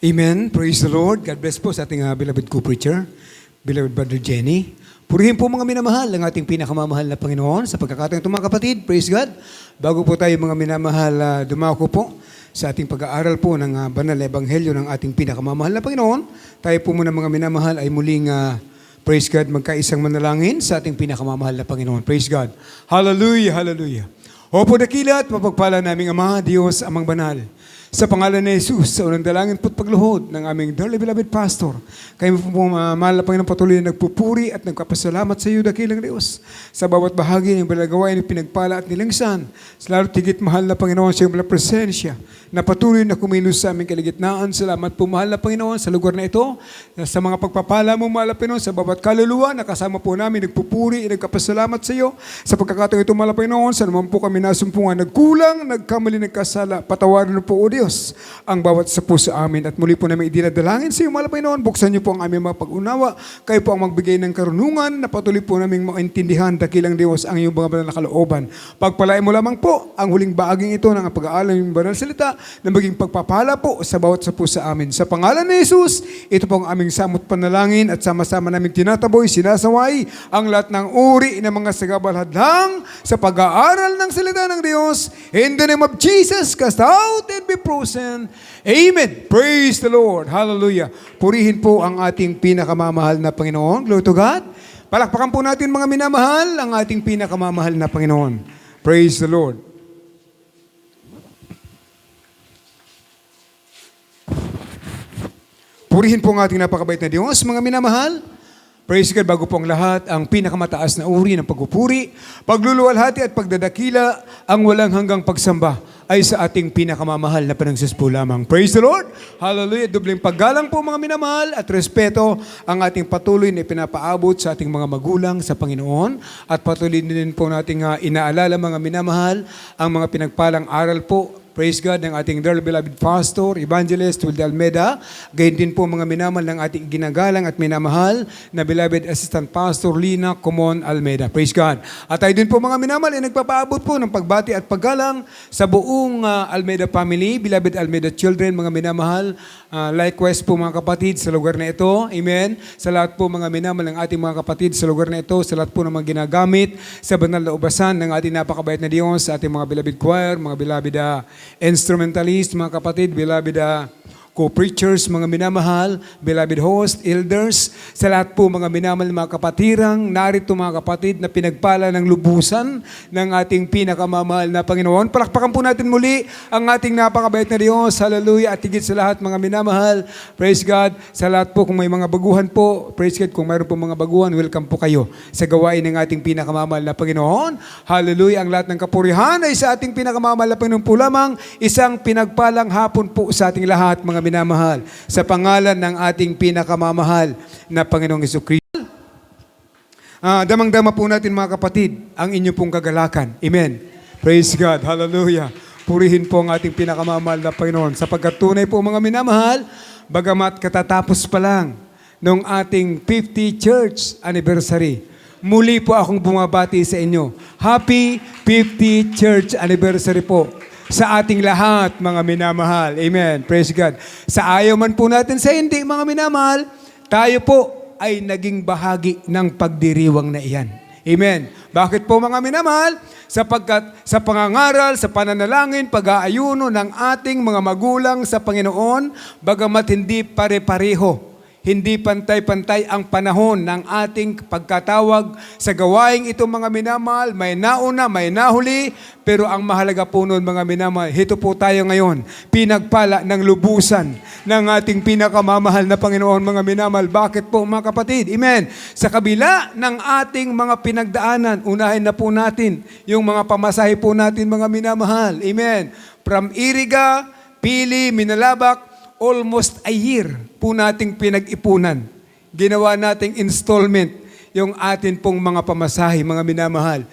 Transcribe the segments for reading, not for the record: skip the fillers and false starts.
Amen. Praise the Lord. God bless po sa ating beloved co-preacher, beloved Brother Jenny. Purihin po mga minamahal ang ating pinakamamahal na Panginoon sa pagkakataong ito mga kapatid. Praise God. Bago po tayo mga minamahal, dumako po sa ating pag-aaral po ng banal na ebanghelyo ng ating pinakamamahal na Panginoon. Tayo po muna mga minamahal ay muling praise God, magkaisang manalangin sa ating pinakamamahal na Panginoon. Praise God. Hallelujah, hallelujah. Opo dakila at mapagpala naming Ama, Diyos, Amang Banal. Sa pangalan ni Jesus, sa unang dalangin po't pagluhod ng aming dearly beloved pastor, kayo po mahal na Panginoon patuloy na nagpupuri at nagpapasalamat sa iyo, dakilang Diyos, sa bawat bahagi ng balagawain ng pinagpala at nilangsan. Lalo tigit mahal na Panginoon sa iyong presensya, na patuloy na kumilos sa aming kaligitnaan. Salamat po mahal na Panginoon sa lugar na ito, sa mga pagpapala mo mahal na Panginoon, sa bawat kaluluwa, nakasama po namin, nagpupuri, nagpapasalamat sa iyo. Sa pagkakataong ito mahal na Panginoon, sa naman po kami nasumpungan, nagkulang, nagkamali, nagkasala, patawarin po o Diyos ang bawat sa puso amin. At muli po namin idinadalangin sa iyo, mahal na Panginoon. Buksan niyo po ang aming mga pag-unawa. Kayo po ang magbigay ng karunungan na patuloy po namin maintindihan, dakilang Diyos, ang iyong mga banal na kalooban. Pagpalain mo lamang po ang huling baaging ito ng pag-aalam ng banal salita na maging pagpapala po sa bawat sa puso amin. Sa pangalan ni Jesus, ito po ang aming samot panalangin at sama-sama namin tinataboy, sinasaway ang lahat ng uri ng mga sagabalhadlang sa pag-aaral ng salita ng Diyos. In the name of Jesus, cast out and be frozen. Amen. Praise the Lord. Hallelujah. Purihin po ang ating pinakamamahal na Panginoon. Glory to God. Palakpakan po natin mga minamahal ang ating pinakamamahal na Panginoon. Praise the Lord. Purihin po ang ating napakabait na Diyos, mga minamahal. Praise God, bago po ang lahat, ang pinakamataas na uri ng pagpupuri, pagluluwalhati at pagdadakila, ang walang hanggang pagsamba ay sa ating pinakamamahal na panangsuspo lamang. Praise the Lord! Hallelujah! Dobleng paggalang po mga minamahal at respeto ang ating patuloy na pinapaabot sa ating mga magulang sa Panginoon at patuloy din po nating inaalala mga minamahal ang mga pinagpalang aral po. Praise God ng ating dearly beloved pastor, evangelist Wilde Almeida. Gayon din po mga minamahal ng ating ginagalang at minamahal na beloved assistant pastor Lina Comon Almeida. Praise God. At tayo din po mga minamahal ay nagpapaabot po ng pagbati at paggalang sa buong Almeida family, beloved Almeida children, mga minamahal. Likewise po mga kapatid sa lugar na ito. Amen. Sa lahat po mga minamahal ng ating mga kapatid sa lugar na ito, sa lahat po ng mga ginagamit sa banal na ubasan ng ating napakabait na Diyos, sa ating mga beloved choir, mga beloved instrumentalist, mga kapatid, beloved co-preachers, mga minamahal, beloved host, elders, sa lahat po mga minamahal mga kapatirang, narito mga kapatid na pinagpala ng lubusan ng ating pinakamamahal na Panginoon. Palakpakan po natin muli ang ating napakabait na Diyos. Hallelujah. At higit sa lahat mga minamahal, praise God. Sa lahat po kung may mga baguhan po, praise God. Kung mayroon po mga baguhan, welcome po kayo sa gawain ng ating pinakamamahal na Panginoon. Hallelujah. Ang lahat ng kapurihan ay sa ating pinakamamahal na Panginoon po lamang. Isang pinagpalang hapon po sa ating lahat mga minamahal, sa pangalan ng ating pinakamamahal na Panginoong Jesucristo. Damang-dama po natin mga kapatid ang inyong pong kagalakan. Amen. Praise God. Hallelujah. Purihin po ang ating pinakamamahal na Panginoon. Sapagkat tunay po mga minamahal, bagamat katatapos pa lang ng ating 50 church anniversary, muli po akong bumabati sa inyo. Happy 50 church anniversary po sa ating lahat, mga minamahal. Amen. Praise God. Sa ayaw man po natin sa hindi, mga minamahal, tayo po ay naging bahagi ng pagdiriwang na iyan. Amen. Bakit po mga minamahal? Sapagkat sa pangangaral, sa pananalangin, pag-aayuno ng ating mga magulang sa Panginoon, bagamat hindi pare-pareho, hindi pantay-pantay ang panahon ng ating pagkatawag sa gawaing ito mga minamahal. May nauna, may nahuli, pero ang mahalaga po noon mga minamahal, ito po tayo ngayon, pinagpala ng lubusan ng ating pinakamamahal na Panginoon mga minamahal. Bakit po mga kapatid? Amen. Sa kabila ng ating mga pinagdaanan, unahin na po natin yung mga pamasahe po natin mga minamahal. Amen. From Iriga, Pili, Minalabak, almost a year po nating pinag-ipunan. Ginawa nating installment yung atin pong mga pamasahe, mga minamahal.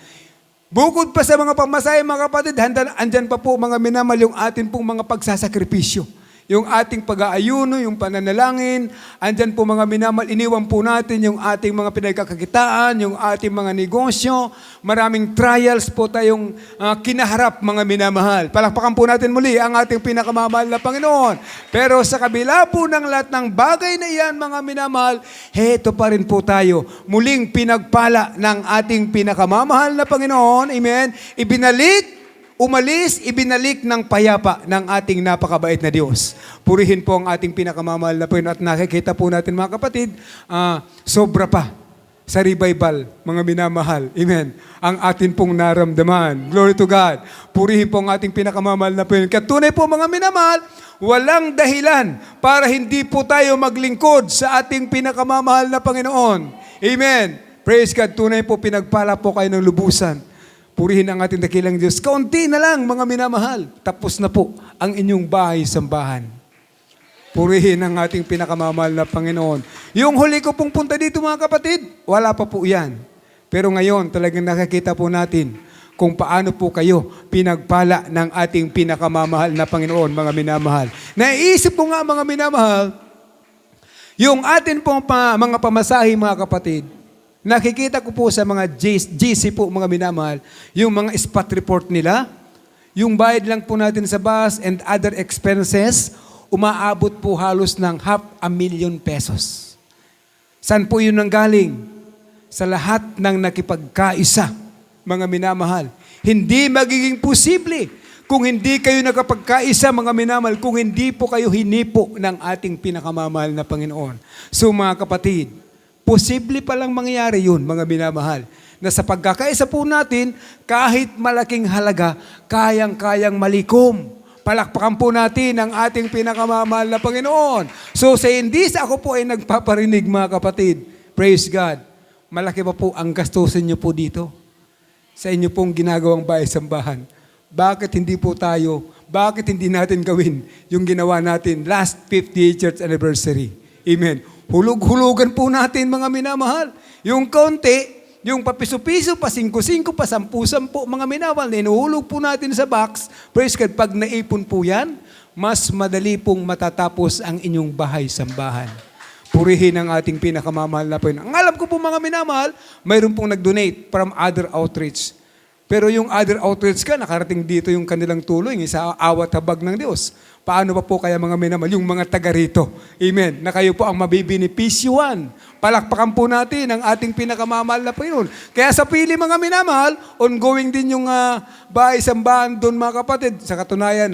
Bukod pa sa mga pamasahe, mga kapatid, andyan pa po mga minamahal yung atin pong mga pagsasakripisyo. Yung ating pag-aayuno, yung pananalangin, andyan po mga minamahal, iniwan po natin yung ating mga pinagkakakitaan, yung ating mga negosyo, maraming trials po tayong kinaharap mga minamahal. Palakpakan po natin muli ang ating pinakamamahal na Panginoon. Pero sa kabila po ng lahat ng bagay na iyan mga minamahal, heto pa rin po tayo, muling pinagpala ng ating pinakamamahal na Panginoon, amen, ibinalik ng payapa ng ating napakabait na Diyos. Purihin po ang ating pinakamamahal na Panginoon at nakikita po natin mga kapatid, sobra pa sa revival, mga minamahal. Amen. Ang atin pong naramdaman. Glory to God. Purihin po ang ating pinakamamahal na Panginoon. Katunay po mga minamahal, walang dahilan para hindi po tayo maglingkod sa ating pinakamamahal na Panginoon. Amen. Praise God. Tunay po pinagpala po kayo ng lubusan. Purihin ang ating dakilang Diyos. Kaunti na lang, mga minamahal. Tapos na po ang inyong bahay-sambahan. Purihin ang ating pinakamamahal na Panginoon. Yung huli ko pong punta dito mga kapatid, wala pa po yan. Pero ngayon, talagang nakakita po natin kung paano po kayo pinagpala ng ating pinakamamahal na Panginoon, mga minamahal. Naisip ko nga, mga minamahal, yung atin pong mga pamasahe, mga kapatid, nakikita ko po sa mga GC po, mga minamahal, yung mga spot report nila, yung bayad lang po natin sa bus and other expenses, umaabot po halos ng 500,000 pesos. Saan po yun nanggaling? Sa lahat ng nakipagkaisa, mga minamahal. Hindi magiging posible kung hindi kayo nakapagkaisa, mga minamahal, kung hindi po kayo hinipo ng ating pinakamamahal na Panginoon. So mga kapatid, posible palang mangyari yun, mga minamahal, na sa pagkakaisa po natin, kahit malaking halaga, kayang-kayang malikom. Palakpakan po natin ang ating pinakamamahal na Panginoon. So sa hindi sa ako po ay nagpaparinig, mga kapatid, praise God, malaki pa po ang gastusin nyo po dito sa inyo pong ginagawang bahay-sambahan. Bakit hindi po tayo, bakit hindi natin gawin yung ginawa natin last 50th church anniversary? Amen. Hulug-hulugan po natin, mga minamahal. Yung kaunti, yung papiso-piso, pa 5-5, pa 10-10, mga minamahal, na inuhulog po natin sa box. Praise God, pag naipon po yan, mas madali pong matatapos ang inyong bahay-sambahan. Purihin ang ating pinakamamahal na Panginoon. Ang alam ko po, mga minamahal, mayroon pong nag-donate from other outreach. Pero yung other outreach ka, nakarating dito yung kanilang tulong sa awat habag ng Diyos. Paano pa po kaya, mga minamahal, yung mga taga rito? Amen. Na kayo po ang mabibinipisyuhan. Palakpakan po natin ang ating pinakamamahal na Panginoon. Kaya sa pili, mga minamahal, ongoing din yung bahay-sambahan doon, mga kapatid. Sa katunayan,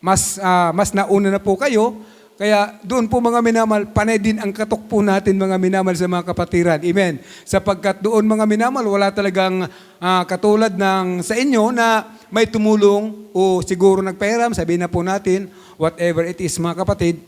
mas nauna na po kayo. Kaya doon po, mga minamahal, panay din ang katok po natin, mga minamahal, sa mga kapatiran. Amen. Sapagkat doon, mga minamahal, wala talagang katulad ng sa inyo na may tumulong o siguro nagpahiram, sabihin na po natin, whatever it is, mga kapatid,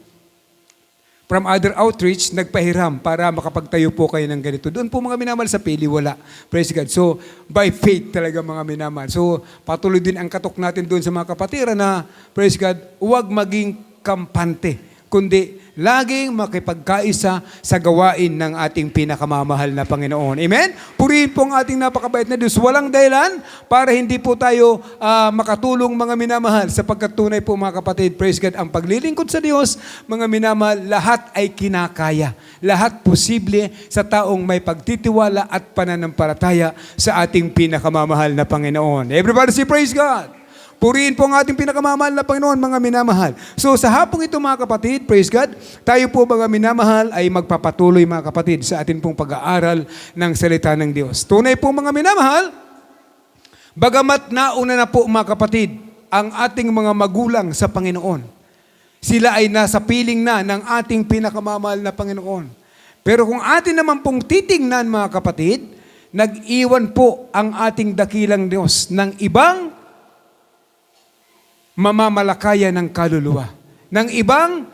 from other outreach, nagpahiram para makapagtayo po kayo ng ganito. Doon po, mga minamahal, sa pili, wala. Praise God. So, by faith talaga, mga minamahal. So, patuloy din ang katok natin doon sa mga kapatiran na, praise God, huwag maging kampante, kundi laging makipagkaisa sa gawain ng ating pinakamamahal na Panginoon. Amen? Purihin po ang ating napakabait na Diyos. Walang dahilan para hindi po tayo makatulong, mga minamahal, sapagkat tunay po, mga kapatid, praise God, ang paglilingkod sa Diyos, mga minamahal, lahat ay kinakaya. Lahat posible sa taong may pagtitiwala at pananampalataya sa ating pinakamamahal na Panginoon. Everybody say praise God! Purihin po ang ating pinakamamahal na Panginoon, mga minamahal. So sa hapong ito, mga kapatid, praise God, tayo po, mga minamahal, ay magpapatuloy, mga kapatid, sa atin pong pag-aaral ng salita ng Diyos. Tunay po, mga minamahal, bagamat nauna na po, mga kapatid, ang ating mga magulang sa Panginoon. Sila ay nasa piling na ng ating pinakamamahal na Panginoon. Pero kung atin naman pong titingnan, mga kapatid, nag-iwan po ang ating dakilang Diyos ng ibang mamamalakaya ng kaluluwa. Ng ibang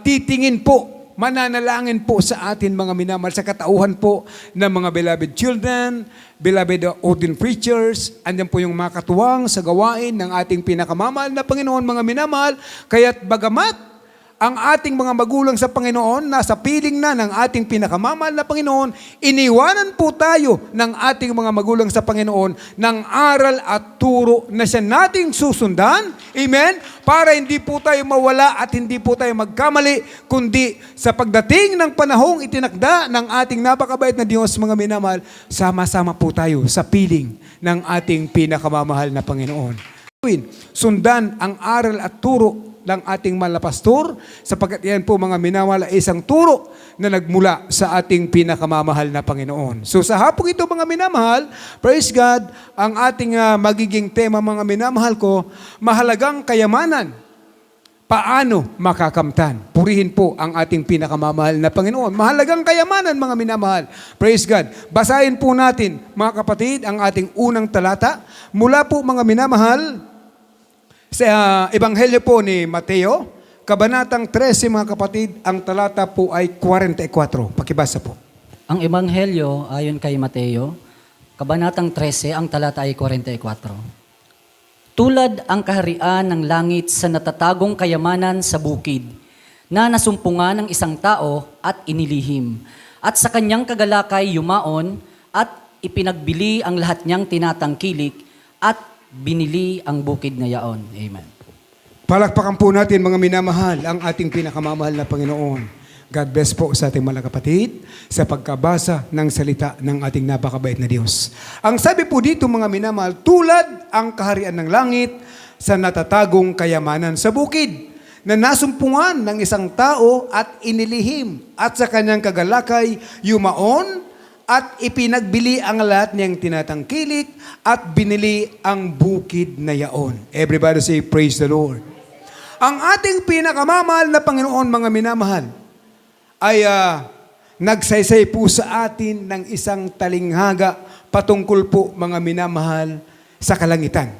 titingin po, mananalangin po sa atin, mga minamahal, sa katauhan po ng mga beloved children, beloved ordained preachers, andyan po yung mga katuwang sa gawain ng ating pinakamamahal na Panginoon, mga minamahal. Kaya't bagamat ang ating mga magulang sa Panginoon, nasa piling na ng ating pinakamamahal na Panginoon, iniwanan po tayo ng ating mga magulang sa Panginoon ng aral at turo na siya nating susundan. Amen? Para hindi po tayo mawala at hindi po tayo magkamali, kundi sa pagdating ng panahong itinakda ng ating napakabait na Diyos, mga minamahal, sama-sama po tayo sa piling ng ating pinakamamahal na Panginoon. Sundan ang aral at turo ng ating mahal na pastor, sapagkat yan po, mga minamahal, ay isang turo na nagmula sa ating pinakamamahal na Panginoon. So sa hapong ito, mga minamahal, praise God, ang ating magiging tema, mga minamahal ko, mahalagang kayamanan. Paano makakamtan? Purihin po ang ating pinakamamahal na Panginoon. Mahalagang kayamanan, mga minamahal. Praise God. Basahin po natin, mga kapatid, ang ating unang talata. Mula po, mga minamahal, sa Ebanghelyo po ni Mateo, Kabanatang 13, mga kapatid, ang talata po ay 44. Pakibasa po. Ang Ebanghelyo ayon kay Mateo, Kabanatang 13, ang talata ay 44. Tulad ang kaharian ng langit sa natatagong kayamanan sa bukid, na nasumpungan ng isang tao at inilihim, at sa kanyang kagalakay yumaon at ipinagbili ang lahat niyang tinatangkilik at binili ang bukid na yaon. Amen. Palakpakan po natin, mga minamahal, ang ating pinakamamahal na Panginoon. God bless po sa ating mga kapatid sa pagkabasa ng salita ng ating napakabait na Diyos. Ang sabi po dito, mga minamahal, tulad ang kaharian ng langit sa natatagong kayamanan sa bukid, na nasumpungan ng isang tao at inilihim, at sa kanyang kagalakay yumaon at ipinagbili ang lahat niyang tinatangkilik at binili ang bukid na yaon. Everybody say, praise the Lord. Ang ating pinakamamahal na Panginoon, mga minamahal, ay nagsaysay po sa atin ng isang talinghaga patungkol po, mga minamahal, sa kalangitan.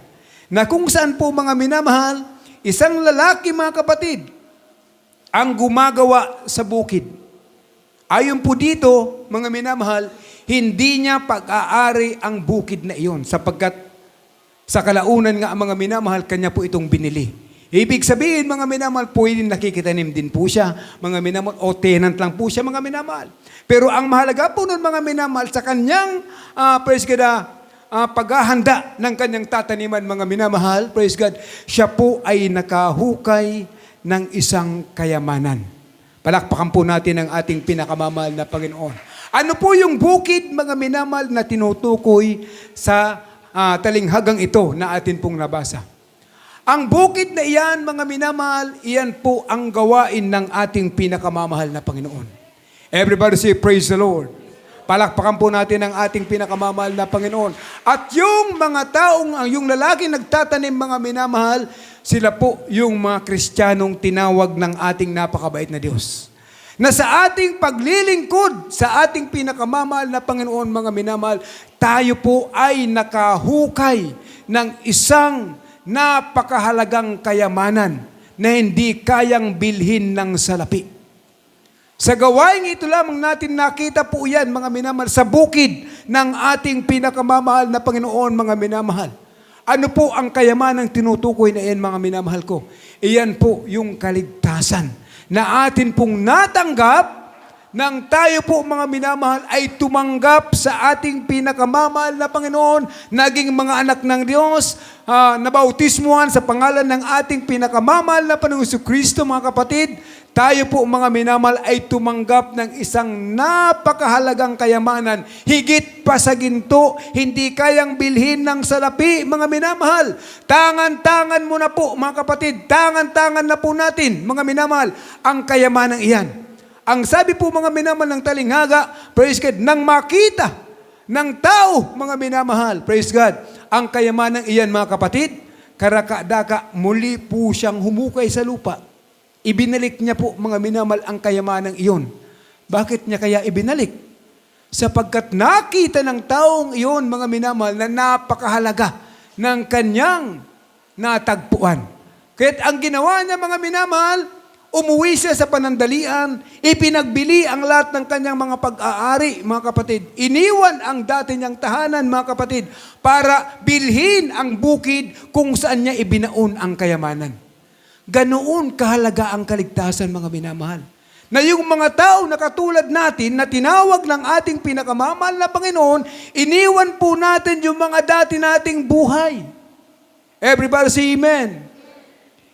Na kung saan po, mga minamahal, isang lalaki, mga kapatid, ang gumagawa sa bukid. Ayon po dito, mga minamahal, hindi niya pag-aari ang bukid na iyon, sapagkat sa kalaunan nga, mga minamahal, kanya po itong binili. Ibig sabihin, mga minamahal, pwedeng nakikitanim din po siya, mga minamahal, o tenant lang po siya, mga minamahal. Pero ang mahalaga po nun, mga minamahal, sa kanyang praise God, paghahanda ng kanyang tataniman, mga minamahal, praise God, siya po ay nakahukay ng isang kayamanan. Palakpakan po natin ang ating pinakamamahal na Panginoon. Ano po yung bukid, mga minamahal, na tinutukoy sa talinghagang ito na atin pong nabasa? Ang bukid na iyan, mga minamahal, iyan po ang gawain ng ating pinakamamahal na Panginoon. Everybody say, praise the Lord. Palakpakan po natin ang ating pinakamamahal na Panginoon. At yung mga taong, yung lalaki nagtatanim, mga minamahal, sila po yung mga Kristiyanong tinawag ng ating napakabait na Diyos. Na sa ating paglilingkod, sa ating pinakamamahal na Panginoon, mga minamahal, tayo po ay nakahukay ng isang napakahalagang kayamanan na hindi kayang bilhin ng salapi. Sa gawain ito lamang natin nakita po yan, mga minamahal, sa bukid ng ating pinakamamahal na Panginoon, mga minamahal. Ano po ang kayamanang tinutukoy na iyan, mga minamahal ko? Iyan po yung kaligtasan na atin pong natanggap nang tayo po, mga minamahal, ay tumanggap sa ating pinakamamahal na Panginoon, naging mga anak ng Diyos, nabautismuhan sa pangalan ng ating pinakamamahal na Panginoon Kristo, mga kapatid. Tayo po, mga minamahal, ay tumanggap ng isang napakahalagang kayamanan, higit pa sa ginto, hindi kayang bilhin ng salapi, mga minamahal. Tangan-tangan mo na po, mga kapatid, tangan-tangan na po natin, mga minamahal, ang kayamanang iyan. Ang sabi po, mga minamahal, ng talinghaga, praise God, nang makita ng tao, mga minamahal, praise God, ang kayamanang iyan, mga kapatid, karakadaka, muli po siyang humukay sa lupa. Ibinalik niya po, mga minamahal, ang kayamanang iyon. Bakit niya kaya ibinalik? Sapagkat nakita ng taong iyon, mga minamahal, na napakahalaga ng kanyang natagpuan. Kaya't ang ginawa niya, mga minamahal, umuwi siya sa panandalian, ipinagbili ang lahat ng kanyang mga pag-aari, mga kapatid. Iniwan ang dati niyang tahanan, mga kapatid, para bilhin ang bukid kung saan niya ibinaon ang kayamanan. Ganoon kahalaga ang kaligtasan, mga minamahal. Na yung mga tao na katulad natin na tinawag ng ating pinakamamahal na Panginoon, iniwan po natin yung mga dati nating buhay. Everybody say amen.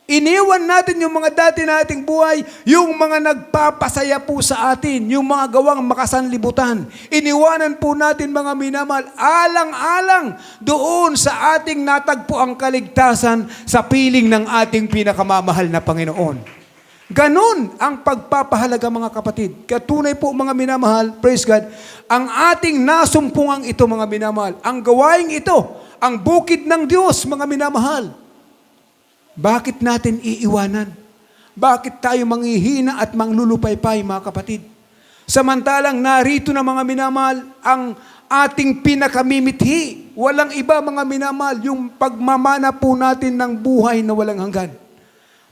Iniwan natin yung mga dati nating buhay, yung mga nagpapasaya po sa atin, yung mga gawang makasanlibutan. Iniwanan po natin, mga minamahal, alang-alang doon sa ating natagpo ang kaligtasan sa piling ng ating pinakamamahal na Panginoon. Ganon ang pagpapahalaga, mga kapatid. Katunay po, mga minamahal, praise God, ang ating nasumpungang ito, mga minamahal, ang gawaing ito, ang bukid ng Diyos, mga minamahal. Bakit natin iiwanan? Bakit tayo manghihina at manglulupaypay, mga kapatid? Samantalang narito na, mga minamahal, ang ating pinakamimithi. Walang iba, mga minamahal, yung pagmamana po natin ng buhay na walang hanggan.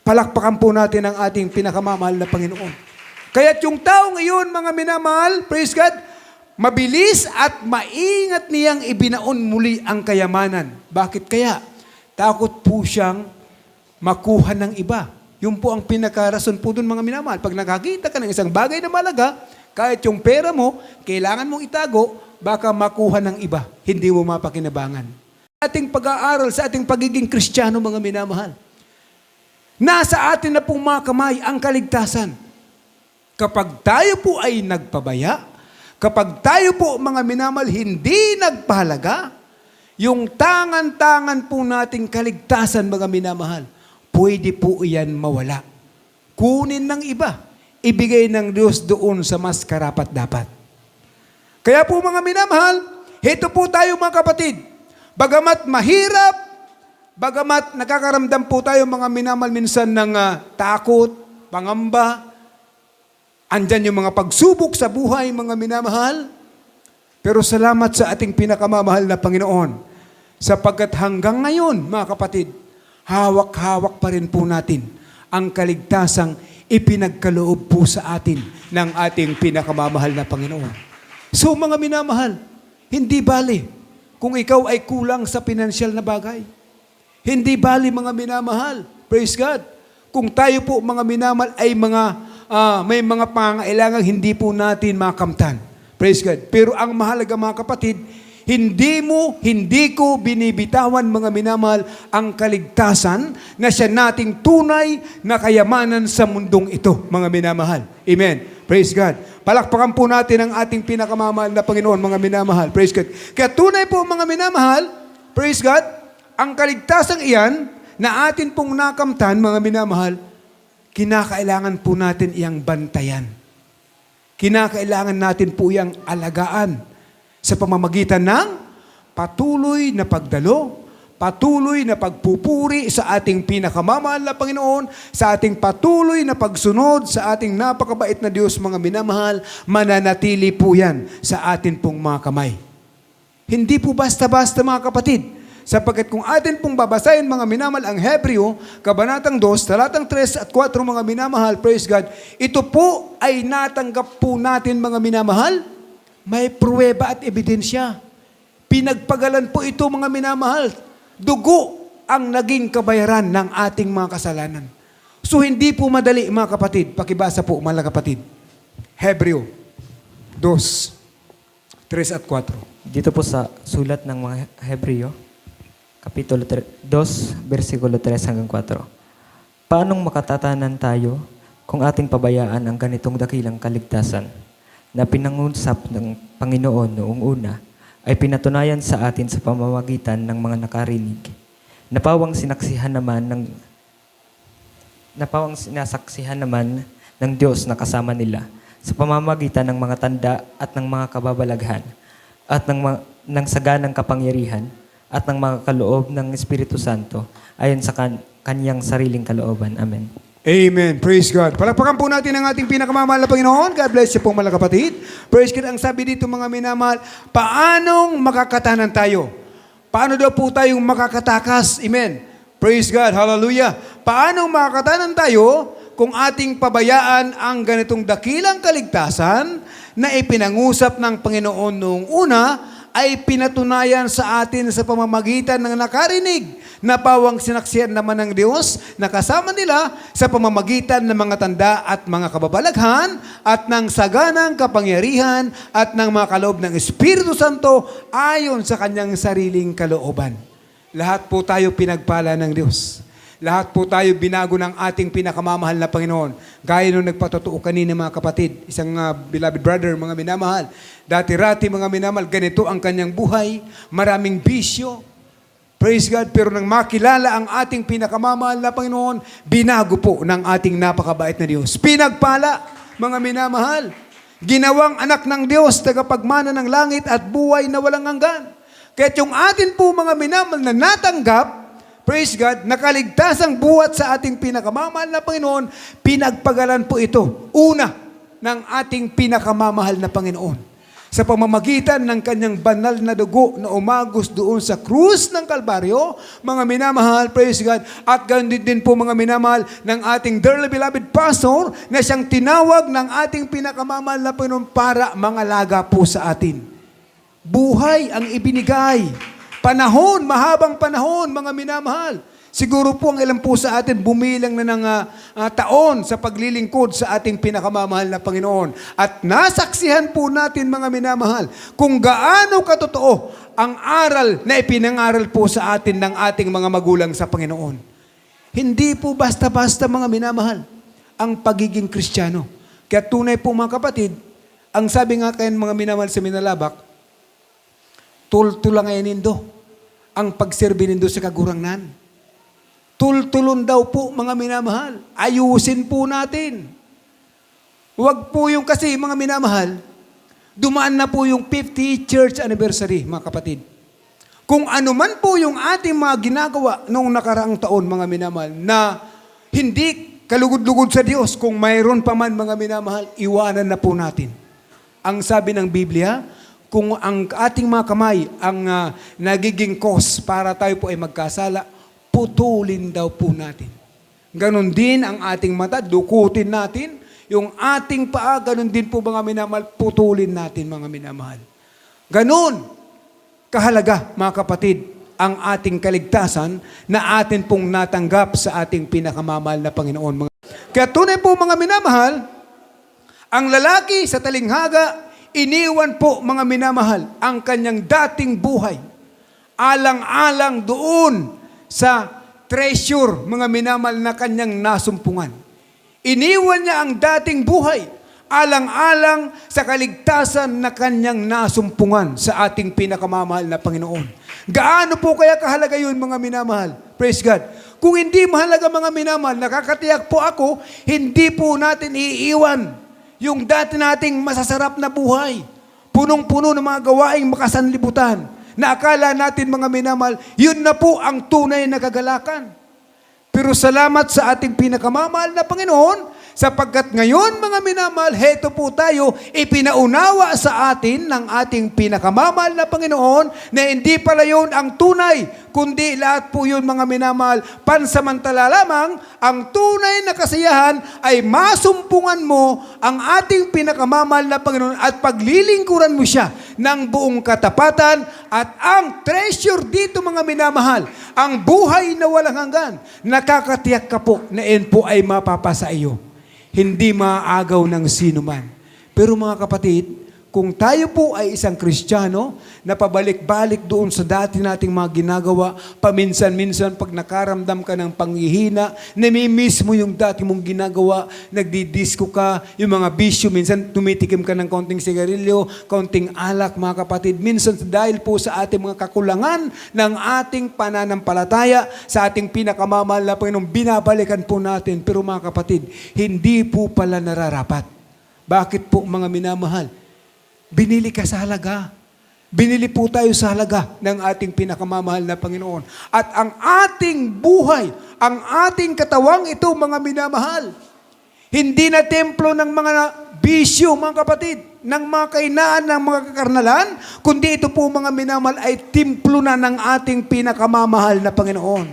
Palakpakan po natin ang ating pinakamamahal na Panginoon. Kaya't yung tao ngayon, mga minamahal, praise God, mabilis at maingat niyang ibinaon muli ang kayamanan. Bakit kaya? Takot po siyang makuha ng iba. Yun po ang pinakarason po dun, mga minamahal. Pag nakakita ka ng isang bagay na malaga, kahit yung pera mo, kailangan mong itago, baka makuha ng iba. Hindi mo mapakinabangan. Ating pag-aaral sa ating pagiging Kristiyano, mga minamahal. Nasa atin na pong mga kamay ang kaligtasan. Kapag tayo po ay nagpabaya, kapag tayo po, mga minamahal, hindi nagpahalaga, yung tangan-tangan po nating kaligtasan, mga minamahal, pwede po iyan mawala. Kunin ng iba. Ibigay ng Diyos doon sa mas karapat-dapat. Kaya po, mga minamahal, heto po tayo, mga kapatid. Bagamat mahirap, bagamat nakakaramdam po tayo, mga minamahal, minsan ng takot, pangamba, andyan yung mga pagsubok sa buhay, mga minamahal. Pero salamat sa ating pinakamamahal na Panginoon. Sapagkat hanggang ngayon, mga kapatid, hawak-hawak pa rin po natin ang kaligtasang ipinagkaloob po sa atin ng ating pinakamamahal na Panginoon. So, mga minamahal, hindi bali kung ikaw ay kulang sa pinansyal na bagay. Hindi bali, mga minamahal, praise God, kung tayo po, mga minamahal, ay may mga pangailangang hindi po natin makamtan. Praise God. Pero ang mahalaga, mga kapatid, hindi ko binibitawan, mga minamahal, ang kaligtasan na siya nating tunay na kayamanan sa mundong ito, mga minamahal. Amen. Praise God. Palakpakan po natin ang ating pinakamamahal na Panginoon, mga minamahal. Praise God. Kaya tunay po, mga minamahal, praise God, ang kaligtasang iyan na atin pong nakamtan, mga minamahal, kinakailangan po natin iyang bantayan. Kinakailangan natin po iyang alagaan sa pamamagitan ng patuloy na pagdalo, patuloy na pagpupuri sa ating pinakamamahal na Panginoon, sa ating patuloy na pagsunod sa ating napakabait na Diyos, mga minamahal, mananatili po yan sa atin pong mga kamay. Hindi po basta-basta, mga kapatid, sapagkat kung atin pong babasahin, mga minamahal, ang Hebreo, Kabanatang 2, talatang 3 at 4, mga minamahal, praise God, ito po ay natanggap po natin, mga minamahal, may pruweba at ebidensya. Pinagpagalan po ito, mga minamahal. Dugo ang naging kabayaran ng ating mga kasalanan. So hindi po madali, mga kapatid. Pakibasa po, mga kapatid. Hebreo 2, 3 at 4. Dito po sa sulat ng mga Hebreo, Kapitulo 2, versikulo 3 hanggang 4. Paanong makatatanan tayo kung ating pabayaan ang ganitong dakilang kaligtasan na pinangusap ng Panginoon noong una ay pinatunayan sa atin sa pamamagitan ng mga nakarinig. Napawang sinasaksihan naman ng Diyos na kasama nila sa pamamagitan ng mga tanda at ng mga kababalaghan at ng saganang kapangyarihan at ng mga kaloob ng Espiritu Santo ayon sa kanyang sariling kalooban. Amen. Amen. Praise God. Palakpakan po natin ang ating pinakamamahal na Panginoon. God bless you po, mga kapatid. Praise God. Ang sabi dito, mga minamahal, paanong makakatanan tayo? Paano daw po tayong makakatakas? Amen. Praise God. Hallelujah. Paanong makakatanan tayo kung ating pabayaan ang ganitong dakilang kaligtasan na ipinangusap ng Panginoon noong una ay pinatunayan sa atin sa pamamagitan ng nakarinig na pawang sinaksihan naman ng Diyos na kasama nila sa pamamagitan ng mga tanda at mga kababalaghan at ng saganang kapangyarihan at ng mga kaloob ng Espiritu Santo ayon sa kanyang sariling kalooban. Lahat po tayo pinagpala ng Diyos. Lahat po tayo binago ng ating pinakamamahal na Panginoon. Gaya nung nagpatotoo kanina mga kapatid, isang beloved brother, mga minamahal. Dati-rati mga minamahal, ganito ang kanyang buhay, maraming bisyo. Praise God, pero nang makilala ang ating pinakamamahal na Panginoon, binago po ng ating napakabait na Diyos. Pinagpala, mga minamahal. Ginawang anak ng Diyos, tagapagmana ng langit at buhay na walang hanggan. Kaya yung atin po mga minamahal na natanggap, praise God, nakaligtasang buhat sa ating pinakamamahal na Panginoon, pinagpagalan po ito. Una, ng ating pinakamamahal na Panginoon. Sa pamamagitan ng kanyang banal na dugo na umagos doon sa krus ng Kalbaryo, mga minamahal, praise God, at ganun din po mga minamahal ng ating dearly beloved pastor na siyang tinawag ng ating pinakamamahal na Panginoon para mangalaga po sa atin. Buhay ang ibinigay. Panahon, mahabang panahon, mga minamahal. Siguro po ang ilan po sa atin bumilang na ng taon sa paglilingkod sa ating pinakamamahal na Panginoon. At nasaksihan po natin, mga minamahal, kung gaano katotoo ang aral na ipinangaral po sa atin ng ating mga magulang sa Panginoon. Hindi po basta-basta, mga minamahal, ang pagiging Kristiyano. Kaya tunay po mga kapatid, ang sabi nga kayo mga minamahal sa Minalabak, tultulangayin nindo ang pagserbi nindo sa kagurangnan. Tultulon daw po mga minamahal. Ayusin po natin. Huwag po yung kasi mga minamahal, dumaan na po yung 50th church anniversary mga kapatid. Kung ano man po yung ating mga ginagawa noong nakaraang taon mga minamahal na hindi kalugod-lugod sa Diyos, kung mayroon pa man mga minamahal, iwanan na po natin. Ang sabi ng Biblia, kung ang ating mga kamay ang nagiging cause para tayo po ay magkasala, putulin daw po natin. Ganon din ang ating mata, dukutin natin. Yung ating paa, ganon din po mga minamahal, putulin natin mga minamahal. Ganon kahalaga mga kapatid ang ating kaligtasan na atin pong natanggap sa ating pinakamamahal na Panginoon. Kaya tunay po mga minamahal, ang lalaki sa talinghaga, iniwan po mga minamahal ang kanyang dating buhay. Alang-alang doon sa treasure mga minamahal na kanyang nasumpungan. Iniwan niya ang dating buhay. Alang-alang sa kaligtasan na kanyang nasumpungan sa ating pinakamamahal na Panginoon. Gaano po kaya kahalaga yun mga minamahal? Praise God. Kung hindi mahalaga mga minamahal, nakakatiyak po ako, hindi po natin iiwan yung dati nating masasarap na buhay, punong-puno ng mga gawaing makasanlibutan, na akala natin mga minamahal, yun na po ang tunay na kagalakan. Pero salamat sa ating pinakamamahal na Panginoon, sapagkat ngayon mga minamahal, heto po tayo, ipinaunawa sa atin ng ating pinakamamahal na Panginoon na hindi pala yun ang tunay, kundi lahat po yun mga minamahal, pansamantala lamang. Ang tunay na kasiyahan ay masumpungan mo ang ating pinakamamahal na Panginoon at paglilingkuran mo siya ng buong katapatan. At ang treasure dito mga minamahal, ang buhay na walang hanggan, nakakatiyak ka po na yan po ay mapapasa iyo. Hindi maaagaw ng sino man. Pero mga kapatid, kung tayo po ay isang Kristiyano na pabalik-balik doon sa dati nating mga ginagawa, paminsan-minsan pag nakaramdam ka ng panghihina, namimiss mo yung dati mong ginagawa, nagdidisco ka, yung mga bisyo, minsan tumitikim ka ng konting sigarilyo, konting alak mga kapatid. Minsan dahil po sa ating mga kakulangan ng ating pananampalataya, sa ating pinakamamahal na Panginoon, binabalikan po natin. Pero mga kapatid, hindi po pala nararapat. Bakit po mga minamahal? Binili ka sa halaga. Binili po tayo sa halaga ng ating pinakamamahal na Panginoon. At ang ating buhay, ang ating katawang ito, mga minamahal, hindi na templo ng mga bisyo, mga kapatid, ng mga kainaan, ng mga kakarnalan, kundi ito po, mga minamahal, ay templo na ng ating pinakamamahal na Panginoon.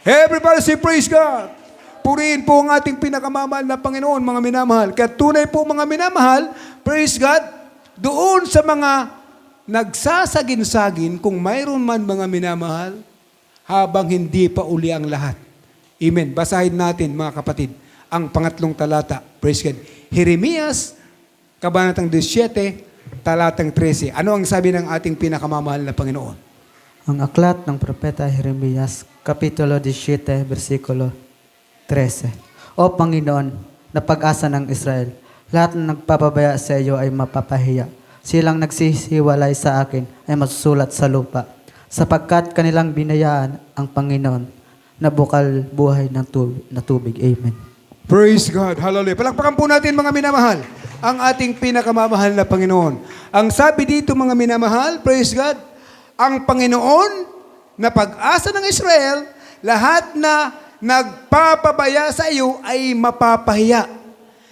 Everybody say, praise God! Purihin po ang ating pinakamamahal na Panginoon, mga minamahal. Kaya tunay po, mga minamahal, praise God, doon sa mga nagsasagin-sagin kung mayroon man mga minamahal, habang hindi pa uli ang lahat. Amen. Basahin natin mga kapatid, ang pangatlong talata. Praise God. Jeremias, Kabanatang 17, talatang 13. Ano ang sabi ng ating pinakamamahal na Panginoon? Ang aklat ng Propeta Jeremias, Kapitulo 17, versikulo 13. O Panginoon, na pag-asa ng Israel, lahat ng nagpapabaya sa iyo ay mapapahiya. Silang nagsisiwalay sa akin ay masusulat sa lupa, sapagkat kanilang binayaan ang Panginoon na bukal buhay ng tubig. Amen. Praise God. Hallelujah. Palakpakan po natin mga minamahal, ang ating pinakamamahal na Panginoon. Ang sabi dito mga minamahal, praise God, ang Panginoon na pag-asa ng Israel, lahat na nagpapabaya sa iyo ay mapapahiya.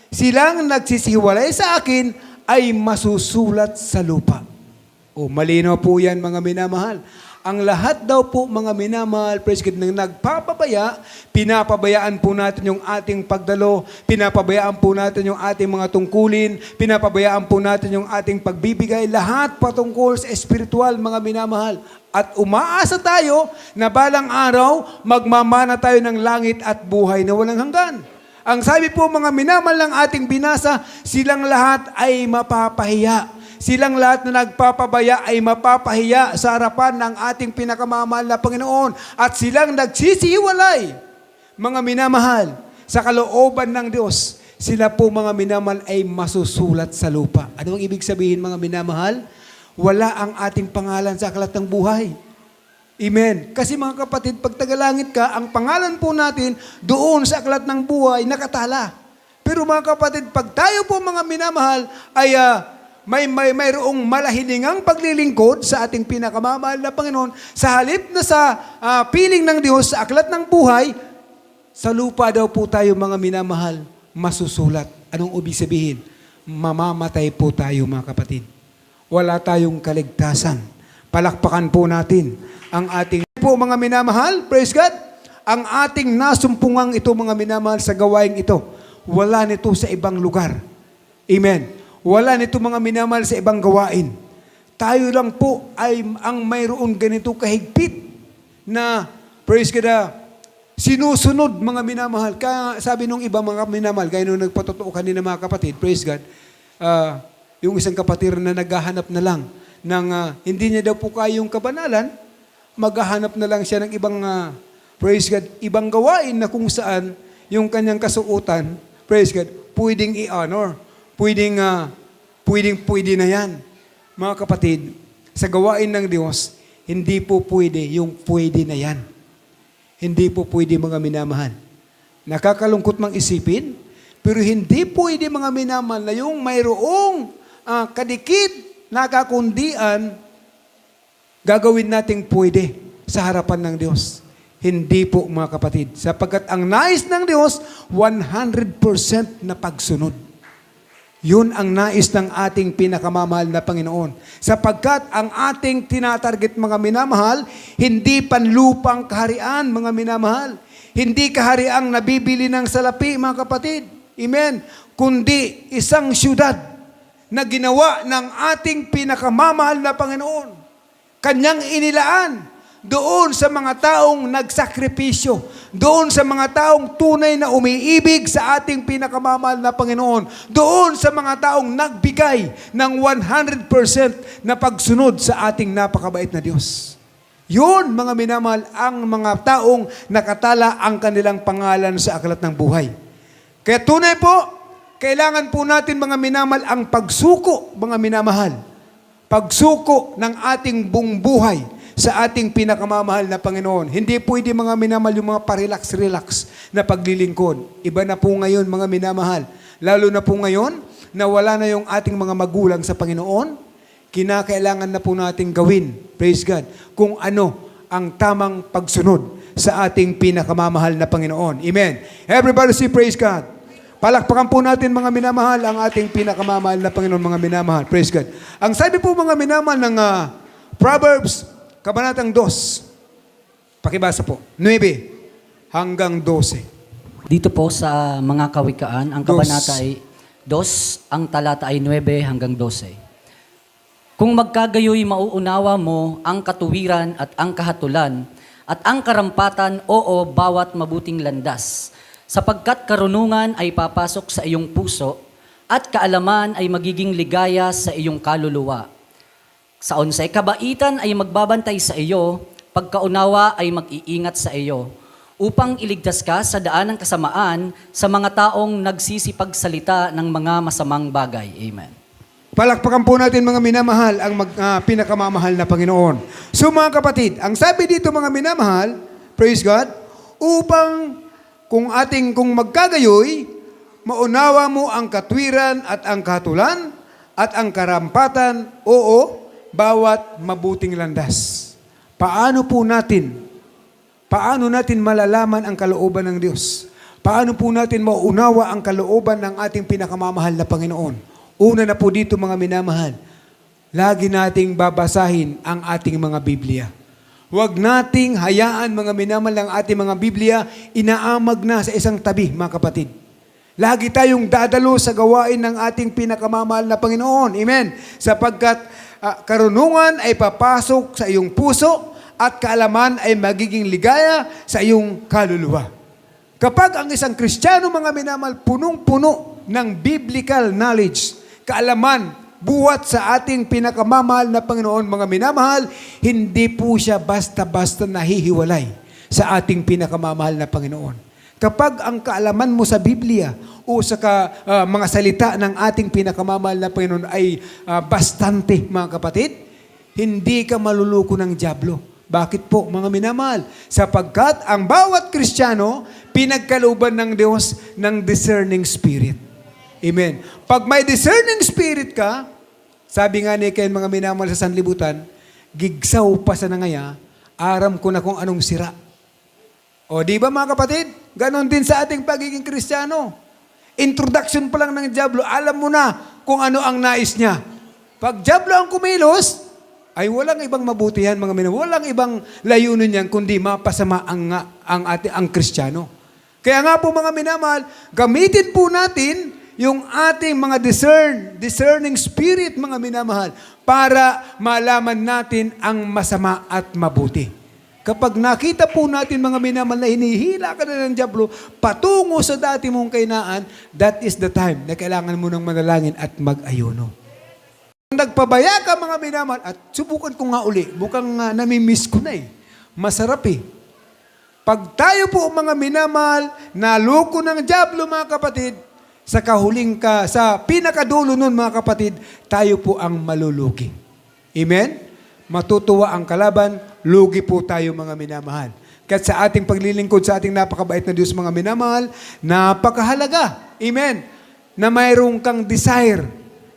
Silang nagsisiwalay sa akin ay masusulat sa lupa. O malinaw po yan mga minamahal. Ang lahat daw po mga minamahal, praise God, nang nagpapabaya, pinapabayaan po natin yung ating pagdalo, pinapabayaan po natin yung ating mga tungkulin, pinapabayaan po natin yung ating pagbibigay, lahat patungkol sa espiritual mga minamahal. At umaasa tayo na balang araw, magmamana tayo ng langit at buhay na walang hanggan. Ang sabi po mga minamahal ng ating binasa, silang lahat ay mapapahiya. Silang lahat na nagpapabaya ay mapapahiya sa harapan ng ating pinakamamahal na Panginoon. At silang nagsisihiwalay, mga minamahal, sa kalooban ng Diyos. Sila po mga minamahal ay masusulat sa lupa. Ano ang ibig sabihin mga minamahal? Wala ang ating pangalan sa aklat ng buhay. Amen. Kasi mga kapatid, pag tagalangit ka, ang pangalan po natin doon sa aklat ng buhay nakatala. Pero mga kapatid, pag tayo po mga minamahal ay mayroong malahiningang paglilingkod sa ating pinakamamahal na Panginoon, sa halip na sa piling ng Diyos sa aklat ng buhay, sa lupa daw po tayo mga minamahal, masusulat. Anong ibig sabihin? Mamamatay po tayo mga kapatid. Wala tayong kaligtasan. Palakpakan po natin ang ating po mga minamahal, praise God, ang ating nasumpungang ito mga minamahal sa gawaing ito. Wala nito sa ibang lugar. Amen. Wala nito mga minamahal sa ibang gawain. Tayo lang po ay ang mayroon ganito kahigpit na, praise God, sinusunod mga minamahal. Kaya sabi nung iba mga minamahal, kaya nung nagpatotoo kanina mga kapatid, praise God, yung isang kapatid na naghahanap na lang ng hindi niya daw po kayong kabanalan, maghahanap na lang siya ng ibang, praise God, ibang gawain na kung saan yung kanyang kasuotan, praise God, pwedeng i-honor. Pwede na yan. Mga kapatid, sa gawain ng Diyos, hindi po pwede yung pwede na yan. Hindi po pwede mga minamahal. Nakakalungkot mang isipin, pero hindi pwede mga minamahal na yung mayroong kadikit na kakundian, gagawin nating pwede sa harapan ng Diyos. Hindi po mga kapatid. Sapagkat ang nais ng Diyos, 100% na pagsunod. Yun ang nais ng ating pinakamamahal na Panginoon. Sapagkat ang ating tinatarget mga minamahal, hindi panlupang kaharian mga minamahal. Hindi kahariang nabibili ng salapi mga kapatid. Amen. Kundi isang syudad na ginawa ng ating pinakamamahal na Panginoon. Kanyang inilaan doon sa mga taong nagsakripisyo, doon sa mga taong tunay na umiibig sa ating pinakamamahal na Panginoon, doon sa mga taong nagbigay ng 100% na pagsunod sa ating napakabait na Diyos. Yun, mga minamahal, ang mga taong nakatala ang kanilang pangalan sa aklat ng buhay. Kaya tunay po, kailangan po natin mga minamahal ang pagsuko, mga minamahal. Pagsuko ng ating buong buhay sa ating pinakamamahal na Panginoon. Hindi pwede mga minamahal yung mga parelax-relax na paglilingkod. Iba na po ngayon mga minamahal. Lalo na po ngayon na wala na yung ating mga magulang sa Panginoon, kinakailangan na po natin gawin, praise God, kung ano ang tamang pagsunod sa ating pinakamamahal na Panginoon. Amen. Everybody say praise God. Palakpakan po natin mga minamahal ang ating pinakamamahal na Panginoon, mga minamahal. Praise God. Ang sabi po mga minamahal ng Proverbs, Kabanatang 2. Pakibasa po. 9 hanggang 12. Dito po sa mga kawikaan, ang kabanata ay 2, ang talata ay 9 hanggang 12. Kung magkagayoy mauunawa mo ang katuwiran at ang kahatulan, at ang karampatan, oo, bawat mabuting landas, sapagkat karunungan ay papasok sa iyong puso, at kaalaman ay magiging ligaya sa iyong kaluluwa. Sa 11, kabaitan ay magbabantay sa iyo, pagkaunawa ay mag-iingat sa iyo, upang iligtas ka sa daan ng kasamaan sa mga taong nagsisipagsalita ng mga masamang bagay. Amen. Palakpakan po natin mga minamahal ang pinakamamahal na Panginoon. So mga kapatid, ang sabi dito mga minamahal, praise God, upang kung magkagayoy, maunawa mo ang katwiran at ang kahatulan at ang karampatan, oo, bawat mabuting landas. Paano natin malalaman ang kalooban ng Diyos? Paano po natin mauunawa ang kalooban ng ating pinakamamahal na Panginoon? Una na po dito mga minamahal, lagi nating babasahin ang ating mga Biblia. Huwag nating hayaan mga minamahal ang ating mga Biblia, inaamag na sa isang tabi mga kapatid. Lagi tayong dadalo sa gawain ng ating pinakamamahal na Panginoon. Amen. Sapagkat karunungan ay papasok sa iyong puso at kaalaman ay magiging ligaya sa iyong kaluluwa. Kapag ang isang Kristiyano mga minamahal punong-puno ng biblical knowledge, kaalaman, buhat sa ating pinakamamahal na Panginoon, mga minamahal, hindi po siya basta-basta nahihiwalay sa ating pinakamamahal na Panginoon. Kapag ang kaalaman mo sa Biblia o sa mga salita ng ating pinakamamahal na Panginoon ay bastante, mga kapatid, hindi ka maluluko ng dyablo. Bakit po, mga minamahal? Sapagkat ang bawat Kristiyano, pinagkalooban ng Diyos ng discerning spirit. Amen. Pag may discerning spirit ka, sabi nga ni Ken mga minamahal sa sanlibutan, gigsaw pa sa nangaya, aram ko na kung anong sira. O di ba mga kapatid? Ganon din sa ating pagiging Kristiyano. Introduction pa lang ng dyablo, alam mo na kung ano ang nais niya. Pag dyablo ang kumilos, ay walang ibang mabutihan mga minamahal, walang ibang layunin niyan kundi mapasama ang Kristiyano. Kaya nga po mga minamahal, gamitin po natin yung ating mga discerning spirit, mga minamahal, para malaman natin ang masama at mabuti. Kapag nakita po natin, mga minamahal, na hinihila ka na ng dyablo, patungo sa dati mong kainaan, that is the time na kailangan mo ng manalangin at mag-ayuno. Kung nagpabaya ka, mga minamahal, at subukan ko nga uli, mukhang namimiss ko na eh. Masarap eh. Pag tayo po, mga minamahal, naloko ng dyablo, mga kapatid, sa pinakadulo nun mga kapatid, tayo po ang malulugi. Amen? Matutuwa ang kalaban, lugi po tayo mga minamahal. Kaya sa ating paglilingkod sa ating napakabait na Diyos mga minamahal, napakahalaga. Amen? Na mayroong kang desire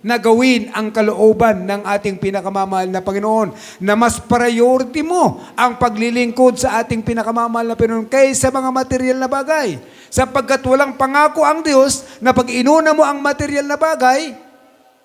na gawin ang kalooban ng ating pinakamamahal na Panginoon, na mas priority mo ang paglilingkod sa ating pinakamamahal na Panginoon kaysa mga material na bagay. Sapagkat walang pangako ang Diyos na pag inuna mo ang material na bagay,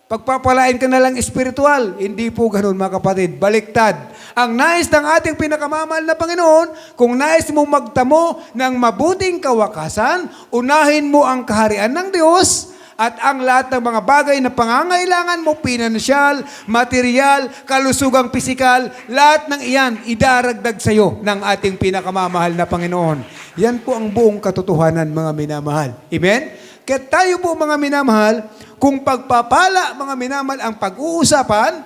pagpapalain ka na lang espiritual. Hindi po ganun mga kapatid. Baliktad. Ang nais ng ating pinakamamahal na Panginoon, kung nais mo magtamo ng mabuting kawakasan, unahin mo ang kaharian ng Diyos at ang lahat ng mga bagay na pangangailangan mo, pinansyal, material, kalusugang pisikal, lahat ng iyan idaragdag sa iyo ng ating pinakamamahal na Panginoon. Yan po ang buong katotohanan, mga minamahal. Amen? Kaya tayo po, mga minamahal, kung pagpapala, mga minamahal, ang pag-uusapan,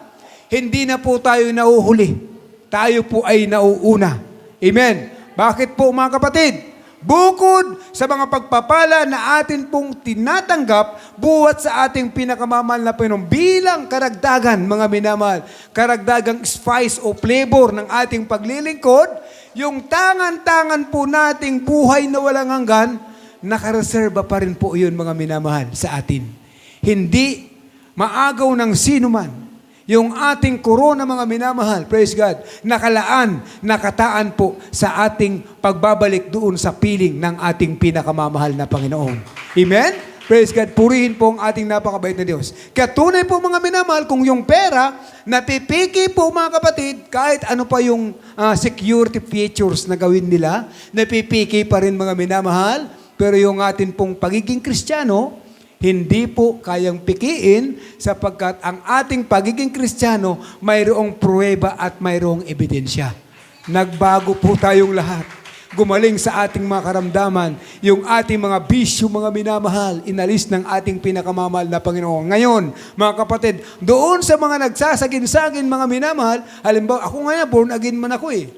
hindi na po tayo nauhuli. Tayo po ay nauuna. Amen? Bakit po, mga kapatid? Bukod sa mga pagpapala na atin pong tinatanggap buhat sa ating pinakamamahal na Panginoon bilang karagdagan, mga minamahal, karagdagang spice o flavor ng ating paglilingkod, yung tangan-tangan po nating buhay na walang hanggan, nakareserba pa rin po yun, mga minamahal, sa atin. Hindi maagaw ng sino man yung ating korona, mga minamahal, praise God, nakataan po sa ating pagbabalik doon sa piling ng ating pinakamamahal na Panginoon. Amen? Praise God, purihin po ang ating napakabait na Diyos. Kaya tunay po, mga minamahal, kung yung pera, napipiki po, mga kapatid, kahit ano pa yung security features na gawin nila, napipiki pa rin, mga minamahal, pero yung atin pong pagiging Kristiyano, hindi po kayang pikiin sapagkat ang ating pagiging Kristiyano mayroong pruweba at mayroong ebidensya. Nagbago po tayong lahat. Gumaling sa ating mga karamdaman, yung ating mga bisyo, mga minamahal, inalis ng ating pinakamamahal na Panginoon. Ngayon, mga kapatid, doon sa mga nagsasagin-sagin, mga minamahal, halimbawa, ako ngayon, born again man ako eh.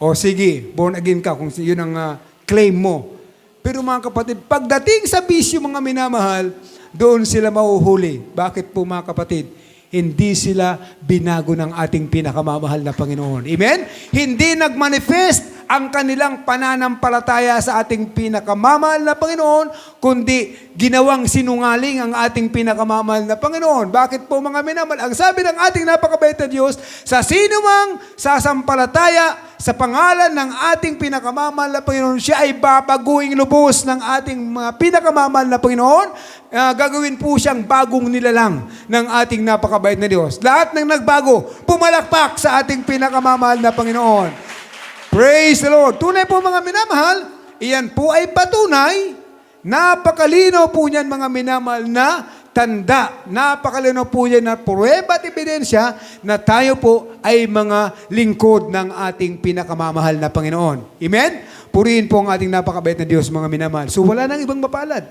O sige, born again ka kung yun ang claim mo. Pero mga kapatid, pagdating sa bisyo mga minamahal, doon sila mahuhuli. Bakit po mga kapatid? Hindi sila binago ng ating pinakamamahal na Panginoon. Amen? Hindi nagmanifest ang kanilang pananampalataya sa ating pinakamamahal na Panginoon, kundi ginawang sinungaling ang ating pinakamamahal na Panginoon. Bakit po mga minamahal? Ang sabi ng ating napakabait na Diyos, sa sino mang sasampalataya sa pangalan ng ating pinakamamahal na Panginoon, siya ay babaguing lubos ng ating mga pinakamamahal na Panginoon. Gagawin po siyang bagong nilalang ng ating napakabait na Diyos. Lahat ng nagbago, pumalakpak sa ating pinakamamahal na Panginoon. Praise the Lord. Tunay po mga minamahal, iyan po ay patunay. Napakalino po niyan mga minamahal na tanda. Napakalino po yan na pruweba at ebidensya na tayo po ay mga lingkod ng ating pinakamamahal na Panginoon. Amen? Purihin po ang ating napakabait na Diyos mga minamahal. So wala nang ibang mapalad.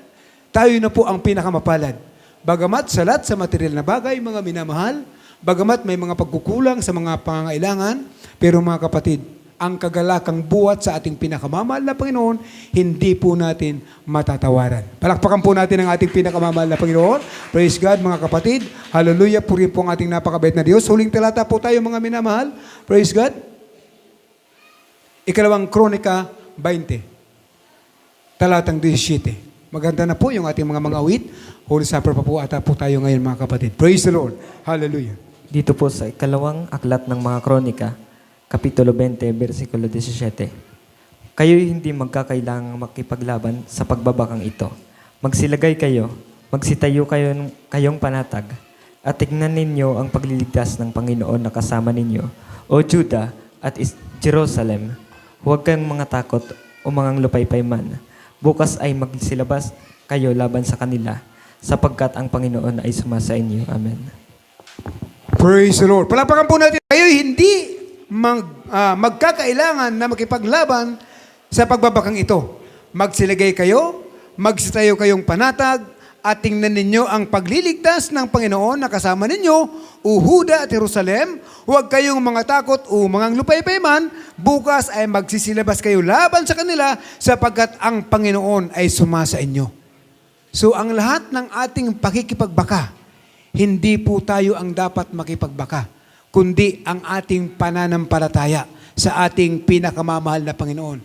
Tayo na po ang pinakamapalad. Bagamat salat sa material na bagay, mga minamahal, bagamat may mga pagkukulang sa mga pangangailangan, pero mga kapatid, ang kagalakang buhat sa ating pinakamamahal na Panginoon, hindi po natin matatawaran. Palakpakan po natin ang ating pinakamamahal na Panginoon. Praise God, mga kapatid. Hallelujah, purihin po ang ating napakabait na Diyos. Huling talata po tayo, mga minamahal. Praise God. Ikalawang Kronika 20. Talatang 17. Maganda na po yung ating mga awit. Holy Supper pa po ata po tayo ngayon, mga kapatid. Praise the Lord. Hallelujah. Dito po sa ikalawang aklat ng mga kronika, Kapitulo 20, versikulo 17. Kayo'y hindi magkakailangang makipaglaban sa pagbabakang ito. Magsilagay kayo, magsitayo kayong panatag, at tignan ninyo ang pagliligtas ng Panginoon na kasama ninyo, O Juda at Jerusalem. Huwag kayong mga takot o mga lupaypay man. Bukas ay magsilabas kayo laban sa kanila, sapagkat ang Panginoon ay sumasa inyo. Amen. Praise the Lord. Palapakan po natin. Kayo'y hindi magkakailangan na makipaglaban sa pagbabakang ito. Magsilagay kayo, magsitayo kayong panatag, at tingnan ninyo ang pagliligtas ng Panginoon na kasama ninyo, o Huda at Jerusalem. Huwag kayong mga takot o mga lupaypay man, bukas ay magsisilabas kayo laban sa kanila sapagkat ang Panginoon ay sumasa inyo. So ang lahat ng ating pakikipagbaka, hindi po tayo ang dapat makipagbaka, kundi ang ating pananampalataya sa ating pinakamamahal na Panginoon.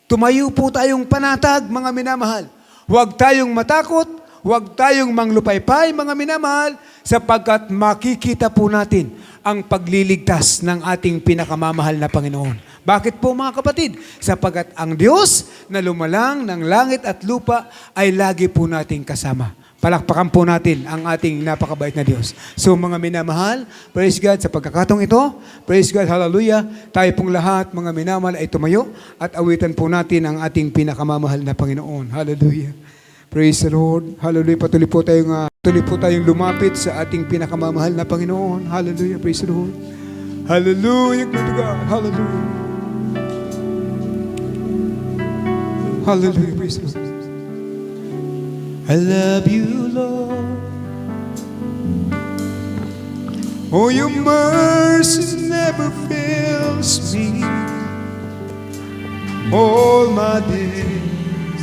Tumayo po tayong panatag, mga minamahal. Huwag tayong matakot, huwag tayong manglupaypay, mga minamahal, sapagkat makikita po natin ang pagliligtas ng ating pinakamamahal na Panginoon. Bakit po mga kapatid? Sapagkat ang Diyos na lumalang ng langit at lupa ay lagi po nating kasama. Palakpakan po natin ang ating napakabait na Diyos. So mga minamahal, praise God sa pagkakataong ito. Praise God, hallelujah. Tayo pong lahat, mga minamahal, ay tumayo at awitan po natin ang ating pinakamamahal na Panginoon. Hallelujah. Praise the Lord. Hallelujah. Patuloy po tayong lumapit sa ating pinakamamahal na Panginoon. Hallelujah. Praise the Lord. Hallelujah. Glory to God. Hallelujah. Hallelujah. Praise the Lord. I love you, Lord. Oh, your mercy never fails me. All my days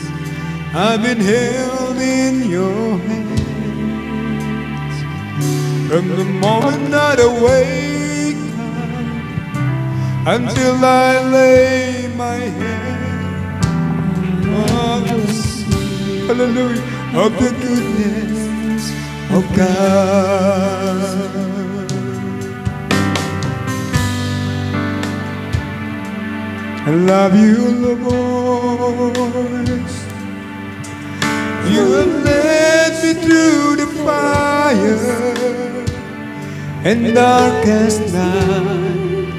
I've been held in your hands. From the moment that I wake up until I lay my head on the sea. Hallelujah. Of the goodness of God. I love you, Lord. You have led me through the fire and darkest night.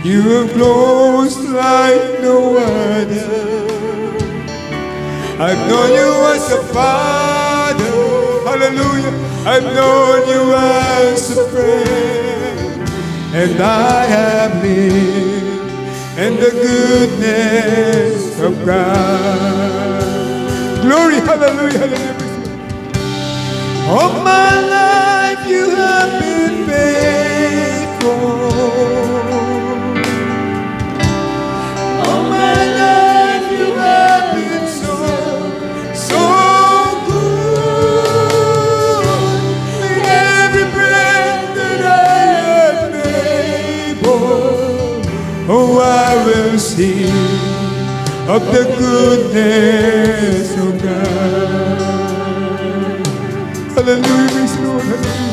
You are close like no other. I've known you as a father, hallelujah. I've known you as a friend, and I have lived in the goodness of God. Glory, hallelujah, hallelujah. All my life you have been faithful. All my life you have been so, so good. In every breath that I am able, oh, I will sing of the goodness of God. Hallelujah, praise the Lord, hallelujah.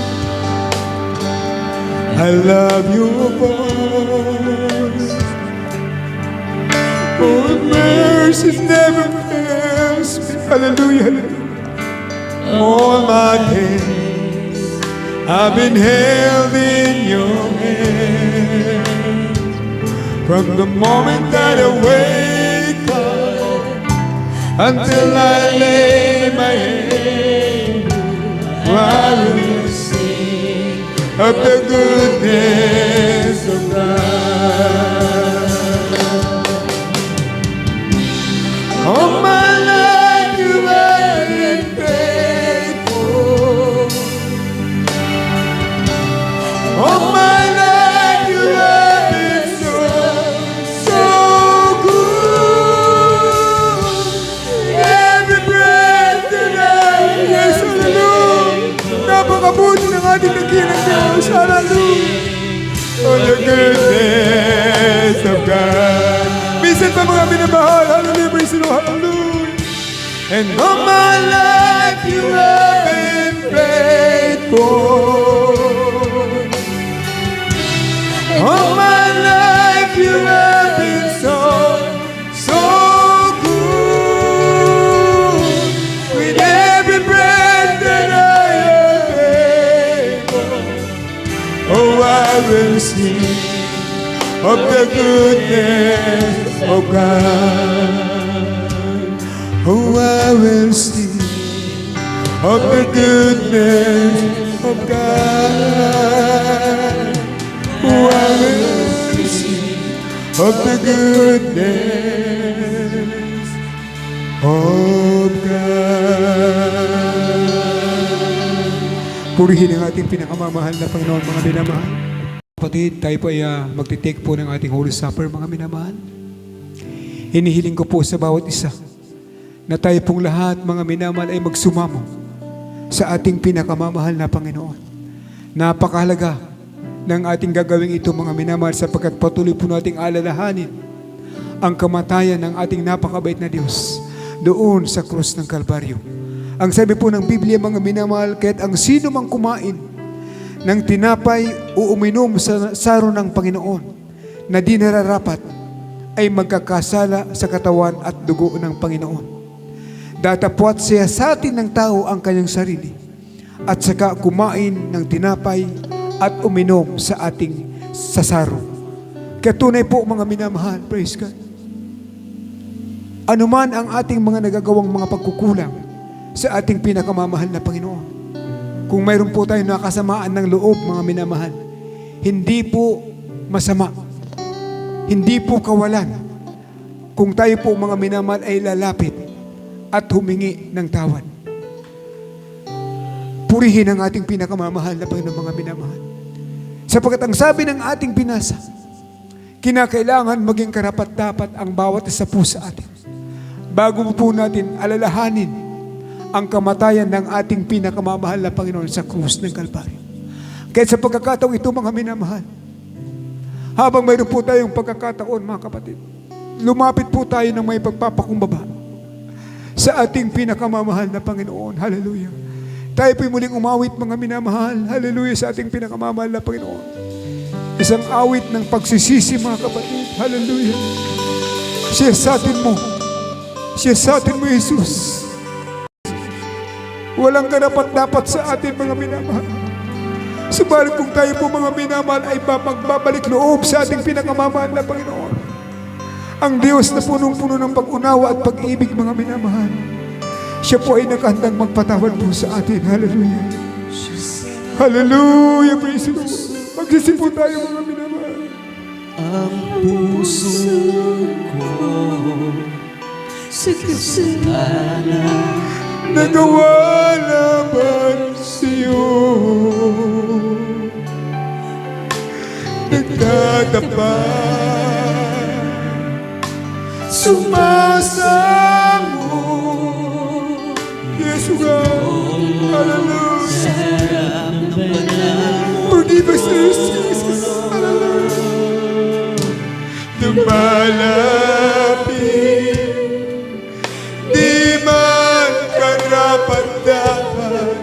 I love your voice. Oh, mercy never fails me. Hallelujah, hallelujah. All my days I've been held in your hand. From the moment that I wake up until I lay my head, I will sing of the goodness of God. All my life you have been faithful. All my life you have been so, so good. Every breath that I, yes, hallelujah. Napakabuti ng ating dakilang Diyos, hallelujah. Oh, the goodness of God. Minsan pa mga minamahal, hallelujah, praise the Lord, hallelujah. And all my life you have been faithful. All my life you have been so, so good. With every breath that I am able, oh, I will sing of the goodness of God. Oh, I will sing of the goodness of God. Oh, I will sing of the goodness of God. Purihin ang ating pinakamamahal na Panginoon, mga minamahal. Kapatid, tayo po ay magtitake po ng ating Holy Supper, mga minamahal. Hinihiling ko po sa bawat isa na tayo pong lahat, mga minamahal, ay magsumamo sa ating pinakamamahal na Panginoon. Napakahalaga ng ating gagawin ito, mga minamahal, sapagkat patuloy po nating alalahanin ang kamatayan ng ating napakabait na Diyos doon sa krus ng Kalbaryo. Ang sabi po ng Biblia, mga minamahal, kaya't ang sino mang kumain ng tinapay o uminom sa saro ng Panginoon na di nararapat ay magkakasala sa katawan at dugo ng Panginoon. Datapwat siya sa atin ng tao ang kanyang sarili at saka kumain ng tinapay at uminom sa ating sasaro. Kaya tunay po, mga minamahal, praise God. Anuman ang ating mga nagagawang mga pagkukulang sa ating pinakamamahal na Panginoon, kung mayroon po tayong nakasamaan ng loob, mga minamahal, hindi po masama, hindi po kawalan, kung tayo po, mga minamahal, ay lalapit at humingi ng tawad. Purihin ang ating pinakamamahal na Panginoon, mga minamahal. Sapagkat ang sabi ng ating pinasa, kinakailangan maging karapat-dapat ang bawat isa po sa atin bago po natin alalahanin ang kamatayan ng ating pinakamamahal na Panginoon sa krus ng Kalbaryo. Kaya sa pagkakataong ito, mga minamahal, habang mayroon po tayong pagkakataon, mga kapatid, lumapit po tayo ng may pagpapakumbaba sa ating pinakamamahal na Panginoon. Hallelujah. Tayo po'y muling umawit, mga minamahal, hallelujah, sa ating pinakamamahal na Panginoon. Isang awit ng pagsisisi, mga kapatid. Hallelujah. Siya sa atin mo. Siya sa atin mo, Jesus. Walang karapat-dapat sa atin, mga minamahal. Subalit kung tayo po, mga minamahal, ay magbabalik loob sa ating pinakamamahal na Panginoon, ang Diyos na punong-puno ng pag-unawa at pag-ibig, mga minamahal, Siya po ay nakahandang magpatawad po sa atin. Hallelujah. Hallelujah. Praise the Lord. Magsisipo tayo mga minamahal. Ang puso ko sa kasalanan Nagawa laban sa'yo. Nagtatapat, sumasamo. Yes, God. Hallelujah. Forgive us, Jesus. Hallelujah. Lumalapit, di man karapat-dapat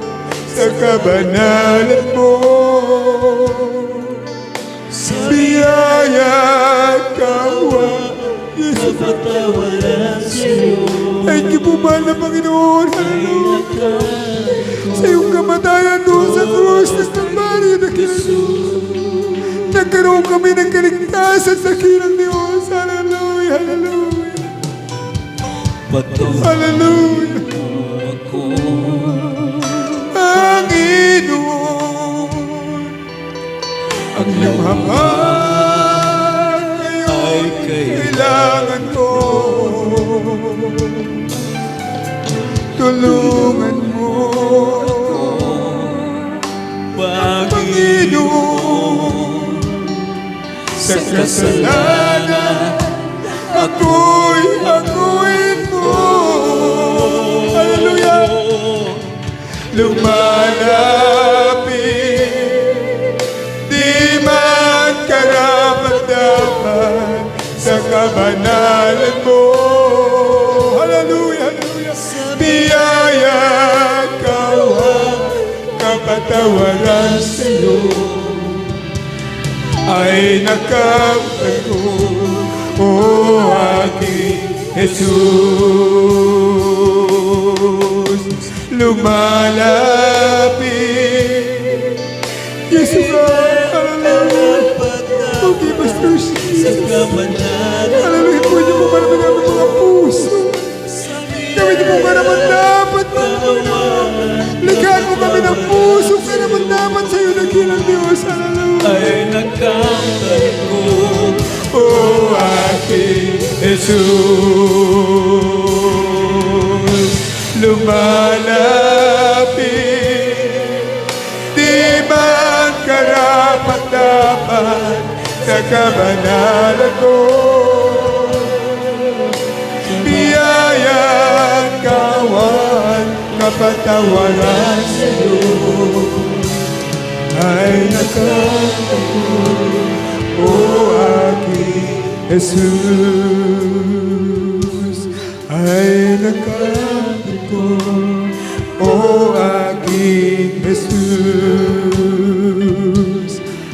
sa kabanalan mo. Biyaya at kawa, Yesus. Patawaran sa'yo Thank you po, mahal na Panginoon. Hallelujah. Sa iyong kamatayan doon sa krus ng Kalbaryo, nagkaroon kami ng kaligtasan sa kilang Diyos. Hallelujah. Hallelujah. Hallelujah. ako Panginoon, ang iyong habag ay ngayon kailangan kailangan ko. Tulungan mo, Panginoon, sa kasalanan ako'y ako'y mo. Hallelujah. Lumalapit, di man karapat-dapat sa kabanalan mo. Hallelujah, hallelujah. Biyaya at kawan, kapatawaran sa'yo ay nakapagko, o aking Jesus. Lumalapit, Jesus, hallelujah. Forgive us, Lord Jesus. Hallelujah. Gawin niyo po para namin mga puso. Gawin niyo po para dapat. Likhaan mo kami ng puso para dapat sa iyo nagkilang Diyos. Hallelujah. ay nakapagko. O aking Jesus, lumalapit, di man karapat-dapat sa kabanalan ko. Biyaya at kawan, kapatawaran sa'yo ay nakapagko. O aking Jesus, ay nakapagko. O aking Jesus,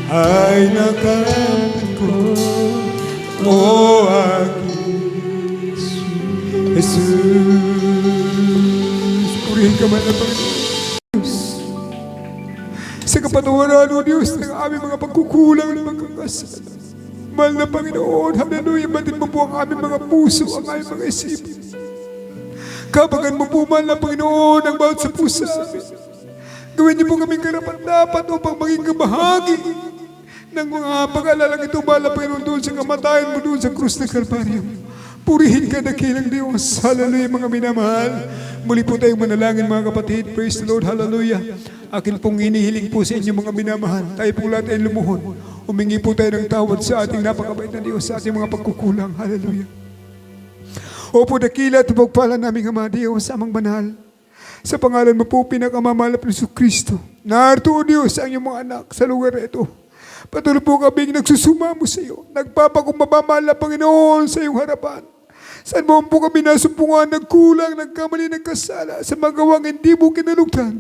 ay nakapagko. O aking Jesus. Purihin ka man ng Panginoon sa kapatawaran o Diyos ng aming mga pagkukulang ng mga kasalanan. Mahal na Panginoon, hallelujah, batid mo po ang aming mga puso, ang aming mga isipin. Kabagan mo po, mahal na Panginoon, ang bawat sa puso amin. Gawin niyo po kaming karapat-dapat upang maging kabahagi ng mga pag-alalang ito, mahal na Panginoon, doon sa kamatayan mo doon sa krus ng Kalbaryo. Purihin ka dakilang Diyos. Hallelujah, mga minamahal. Muli po tayong manalangin, mga kapatid. Praise the Lord. Hallelujah. Akin pong inihiling po sa inyo, mga minamahal. Tayo pong lahat ay lumuhod. Humingi po tayo ng tawad sa ating napakabait na Diyos, sa ating mga pagkukulang. Hallelujah. Opo, dakila at pagpala naming Ama Diyos, Amang Banal. Sa pangalan mo po, pinakamamahal na Jesucristo. Narito, O Diyos, ang iyong mga anak sa lugar na ito. Patuloy po kaming nagsusumamo sa iyo. Nagpapakumbaba, mahal na Panginoon, sa iyong harapan. Saan mo po kami nasumpungan, nagkulang, nagkamali, nagkasala sa mga gawang hindi mo kinalugtan.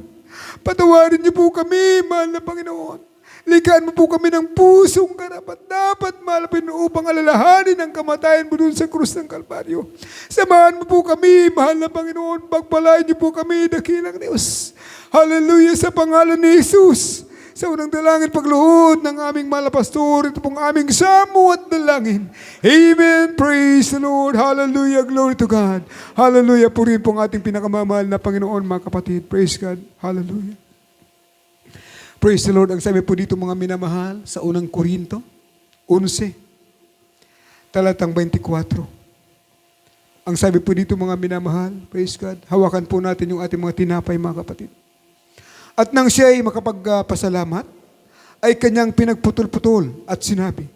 Patawarin niyo po kami, mahal na Panginoon. Likhaan mo po kami ng pusong karapat-dapat, mahal na Panginoon, upang alalahanin ang kamatayan mo doon sa krus ng Kalbaryo. Samahan mo po kami, mahal na Panginoon. Pagpalain niyo po kami, dakilang Diyos. Hallelujah, sa pangalan ni Jesus. sa unang dalangin pagluhod ng aming mahal na pastor. Ito pong aming samu at dalangin. Amen. Praise the Lord. Hallelujah. Glory to God. Hallelujah. Purihin pong ating pinakamamahal na Panginoon, mga kapatid. Praise God. Hallelujah. Praise the Lord. Ang sabi po dito, mga minamahal, sa unang Korinto 11, talatang 24. Ang sabi po dito, mga minamahal, praise God, hawakan po natin yung ating mga tinapay, mga kapatid. At nang siya ay makapagpasalamat, ay kanyang pinagputol-putol at sinabi,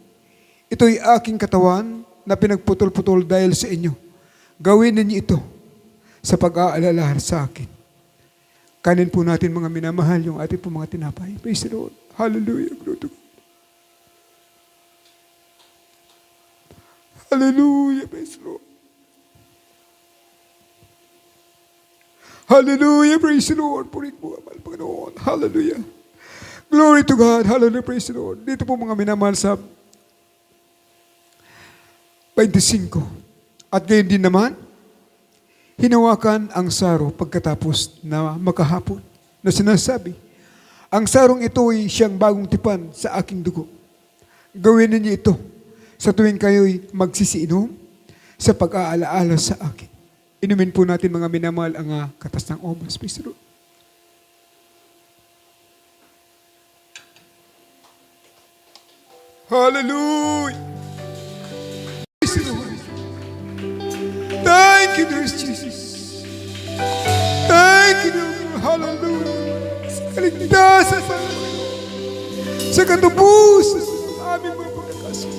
ito'y aking katawan na pinagputol-putol dahil sa inyo. Gawin ninyo ito sa pag-aalala sa akin. Kanin po natin, mga minamahal, yung ating po mga tinapay. Praise the Lord. Hallelujah. Glory to God. Hallelujah. Praise the Lord. Hallelujah, praise the Lord. Purihin po ang mahal Panginoon. Hallelujah. Glory to God. Hallelujah, praise the Lord. Dito po mga minamahal sa 25. At gayon din naman, hinawakan ang saro pagkatapos na makahapon na sinasabi, ang sarong ito ay siyang bagong tipan sa aking dugo. Gawin ninyo ito sa tuwing kayo'y magsisiinom sa pag-aalaala sa akin. Inumin po natin, mga minamahal, ang katas ng obras. Praise the Lord. Hallelujah. Praise the Lord. Thank you, dear Jesus. Thank you, Lord. Hallelujah. Sa kaligtasan sa sa katubusan sa aming mga pagkakasas.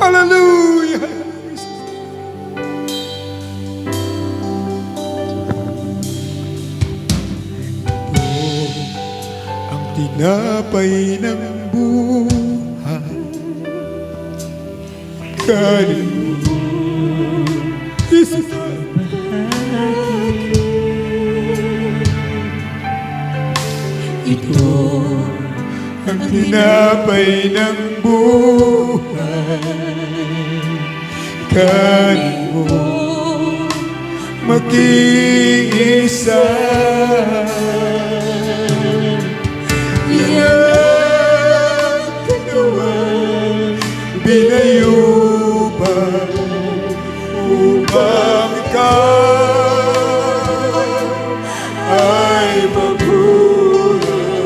Hallelujah. Tinapay ng buhay, kanin mo, Jesus. Ito ang tinapay ng buhay, kanin mo, mag-iisa. Binayuban upang ikaw ay mabuhay.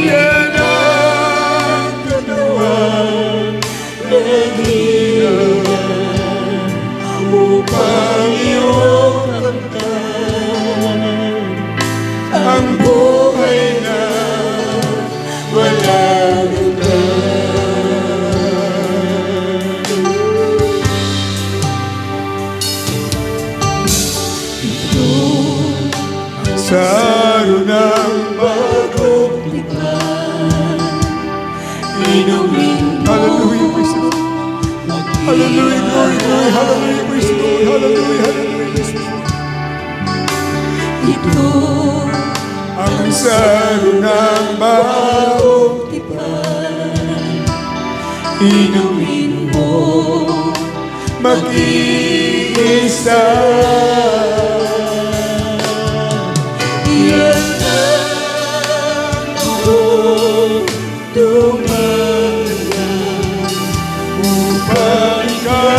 Yan ang katawan ng hiyan upang iyong kamtan ang buhay na walang hanggan. Saro ng bagong tipan, inumin mo. Hallelujah, praise the Lord. Hallelujah, glory, glory. Hallelujah, praise the Lord. Hallelujah, hallelujah, praise the Lord. Ito Ang saro ng bagong tipan, inumin mo, mag-iisa. yan ang dugo dumalang Upang ikaw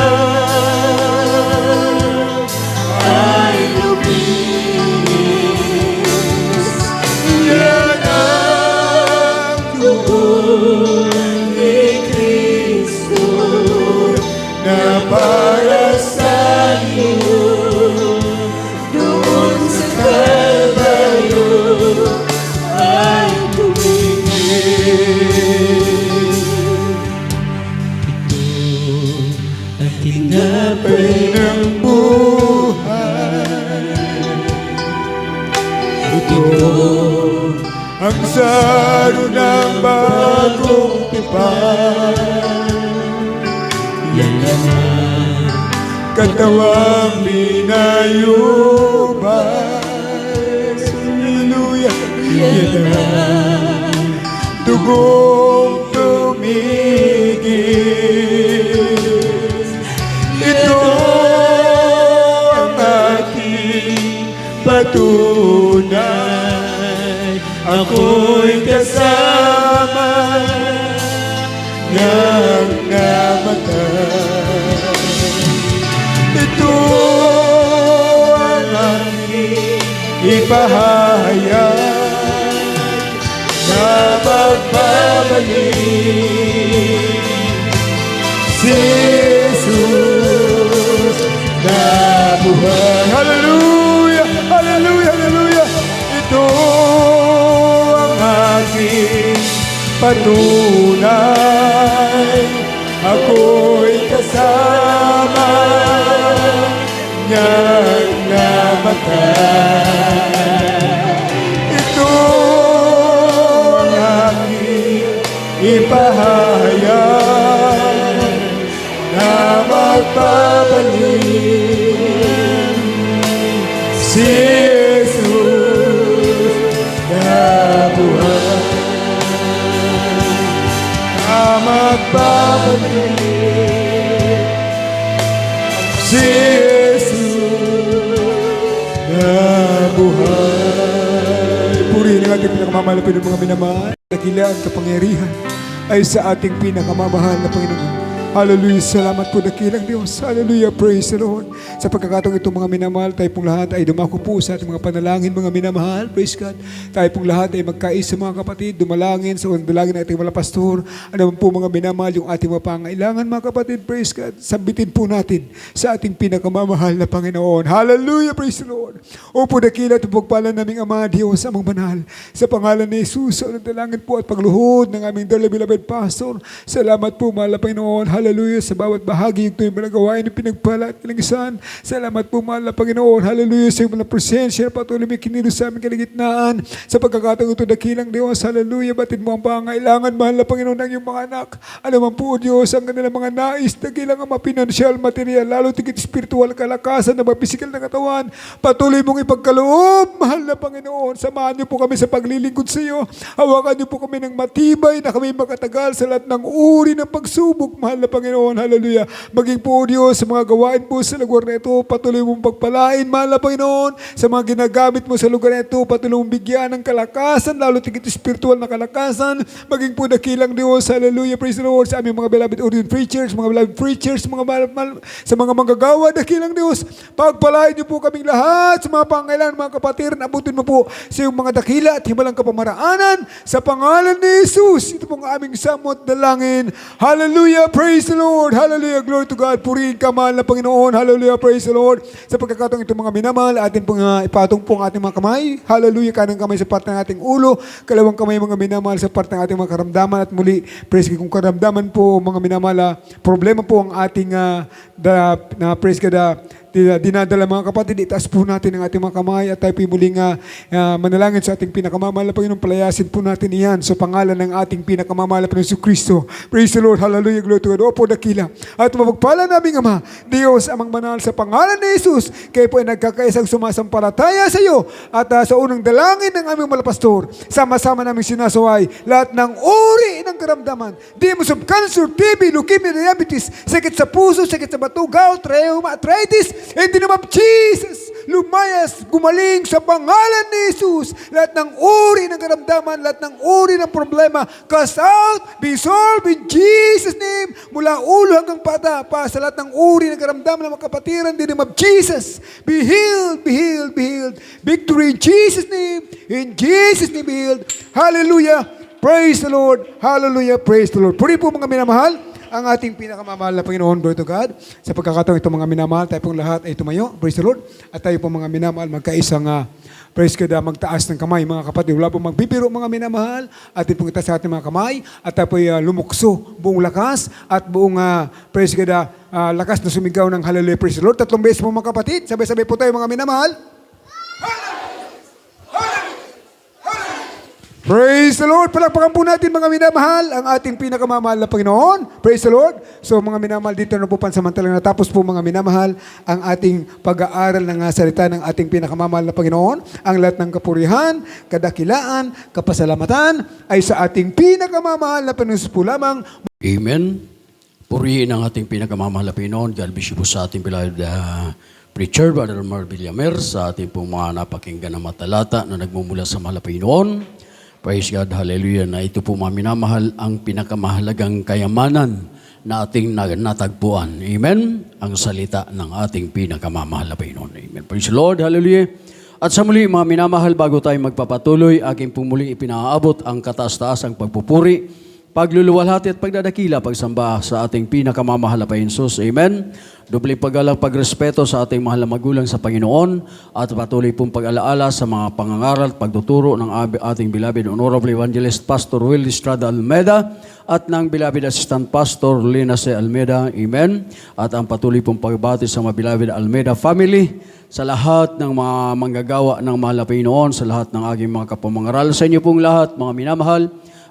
ay lumis. yan ang Dugo ni Kristo na para sa iyo. doon sa Kalbaryo ay tumingin. Ito ang tinapay ng buhay. ito Ang saro ng bagong tipan, yan naman katawang binayubay. Hallelujah. Yan ang dugong tumigis. Ito ang aking patunay ako'y kasama ng namatay. Ito ang aking ipahayag na magbabalik si Jesus na buhay. Hallelujah! Hallelujah! Hallelujah! Ito ang aking patunay. Ako'y kasama niyang namatay. Ito ang aking ipahayag na magbabalik si Jesus na buhay. Na magbabalik si Jesus na buhay. Purihin ang ating pinakamalapit ng mga minamahal. Dakilaan kapangyarihan ay sa ating pinakamamahal na Panginoon. Hallelujah. Salamat po dakilang Diyos. Hallelujah. Praise the Lord. Sa pagkakataong itong mga minamahal, tayo pong lahat ay dumako po sa ating mga panalangin, mga minamahal. Praise God. Tayo pong lahat ay magkaisa mga kapatid, dumalangin sa dalangin ng ating mga pastor. Ano po mga minamahal yung ating mga pangailangan mga kapatid. Praise God. Sabitin po natin sa ating pinakamamahal na Panginoon. Hallelujah. Praise the Lord. Opo dakila at pagpala naming Ama Diyos amang banal. Sa pangalan ni Jesus, ang dalangin po at pagluhod ng aming beloved pastor. Salamat po mahal na Panginoon. Hallelujah. Sa bawat bahagi yung ito yung malagawain ng pinagpala at kalangisan. Salamat po mahal na Panginoon. Hallelujah. Sa iyong mga presensya na patuloy may kinilos sa aming kalagitnaan. Sa pagkakataong ito dakilang Diyos. Hallelujah. Batid mo ang pangailangan mahal na Panginoon ng iyong mga anak. Ano man po Diyos ang kanilang mga nais. Dakilang ang mapinansyal, material, lalo tigit spiritual kalakasan na mapisikal na katawan. Patuloy mong ipagkaloob mahal na Panginoon. Samahan niyo po kami sa paglilingkod sa iyo. Hawakan niyo po kami ng matibay na kami makatagal sa lahat ng uri ng pagsubok mahal na Panginoon. Hallelujah. Maging po Diyos sa mga gawain po sa lugar na ito. Patuloy mong pagpalain, mahal na Panginoon. Sa mga ginagamit mo sa lugar na ito, patuloy mong bigyan ng kalakasan, lalo tigit spiritual na kalakasan. Maging po dakilang Diyos. Hallelujah. Praise the Lord. Sa aming mga beloved ordained preachers, mga beloved preachers, sa mga manggagawa, dakilang Diyos. Pagpalain niyo po kaming lahat sa mga pangailangan, mga kapatid. Abutin mo po sa iyong mga dakila at himalang kapamaraanan. Sa pangalan ni Jesus, ito pong aming samot dalangin. Hallelujah. Praise the Lord. Hallelujah. Glory to God. Purihin ka, mahal na Panginoon. Hallelujah. Praise the Lord. Sa pagkakataong itong mga minamahal, atin pong ipatong po ang ating mga kamay. Hallelujah. Kanang kamay sa part ng ating ulo. Kalawang kamay mga minamahal sa part ng ating mga karamdaman. At muli, praise God, kung karamdaman po mga minamahal, problema po ang ating praise God, dinadala mga kapatid, itaas po natin ang ating mga kamay at tayo po muling manalangin sa ating pinakamamahal na Panginoon. Palayasin po natin iyan sa pangalan ng ating pinakamamahal na Panginoon Kristo. Praise the Lord. Hallelujah. Glory to God. Opo dakila. At mapagpala naming Ama, Diyos amang banal sa pangalan ni Jesus, kayo po ay nagkakaisang sumasampalataya sa iyo at sa unang dalangin ng aming malapastor. Sama-sama namin sinasaway lahat ng uri ng karamdaman. Demons of cancer, TB, leukemia, diabetes, sakit sa puso, sakit sa bato, gout, rheuma, arthritis. In the name of Jesus, lumayas, gumaling sa pangalan ni Jesus. Lahat ng uri ng karamdaman, lahat ng uri ng problema, cast out, be solved in Jesus' name. Mula ulo hanggang pata, pa sa lahat ng uri ng karamdaman ng mga kapatiran, in the name of Jesus, be healed, be healed, be healed. Victory in Jesus' name, in Jesus' name be healed. Hallelujah. Praise the Lord. Hallelujah. Praise the Lord. Puri po mga minamahal, ang ating pinakamamahal na Panginoon, glory to God. Sa pagkakataong itong mga minamahal, tayo pong lahat ay tumayo, praise the Lord. At tayo pong mga minamahal, magkaisang praise God, magtaas ng kamay, mga kapatid. Wala pong magbibiro mga minamahal. Atin pong itaas sa ating mga kamay. At tayo po'y lumukso buong lakas at buong praise God, lakas na sumigaw ng hallelujah, praise the Lord. 3 beses po mga kapatid. Sabay-sabay po tayo mga minamahal. Praise the Lord. Palakpakan po natin mga minamahal ang ating pinakamamahal na Panginoon. Praise the Lord. So mga minamahal, dito na po pansamantalang natapos po mga minamahal ang ating pag-aaral ng salita ng ating pinakamamahal na Panginoon. Ang lahat ng kapurihan, kadakilaan, kapasalamatan ay sa ating pinakamamahal na Panginoon po lamang. Amen. Purihin ang ating pinakamamahal na Panginoon. God bless you po sa ating beloved preacher, Brother Mar Villamer, sa ating pong mga napakinggan na matalata na nagmumula sa mahal na Panginoon. Praise God, hallelujah, na ito po mga minamahal ang pinakamahalagang kayamanan na ating natagpuan. Amen? Ang salita ng ating pinakamamahal na Panginoon. Amen. Praise the Lord, hallelujah. At sa muli mga minamahal, bago tayo magpapatuloy, aking pong muling ipinaabot ang kataas-taasang pagpupuri, pagluluwalhati at pagdadakila, pagsamba sa ating pinakamamahal na Panginoon. Amen. Doble paggalang pagrespeto sa ating mahal na magulang sa Panginoon at patuloy pong pag-alaala sa mga pangangaral at pagtuturo ng ating beloved Honorable Evangelist Pastor Will Estrada Almeida at ng beloved Assistant Pastor Lina C. Almeida. Amen. At ang patuloy pong pagbati sa mga beloved Almeida family, sa lahat ng mga manggagawa ng mahal na Panginoon, sa lahat ng aking mga kapamangaral, sa inyo pong lahat, mga minamahal,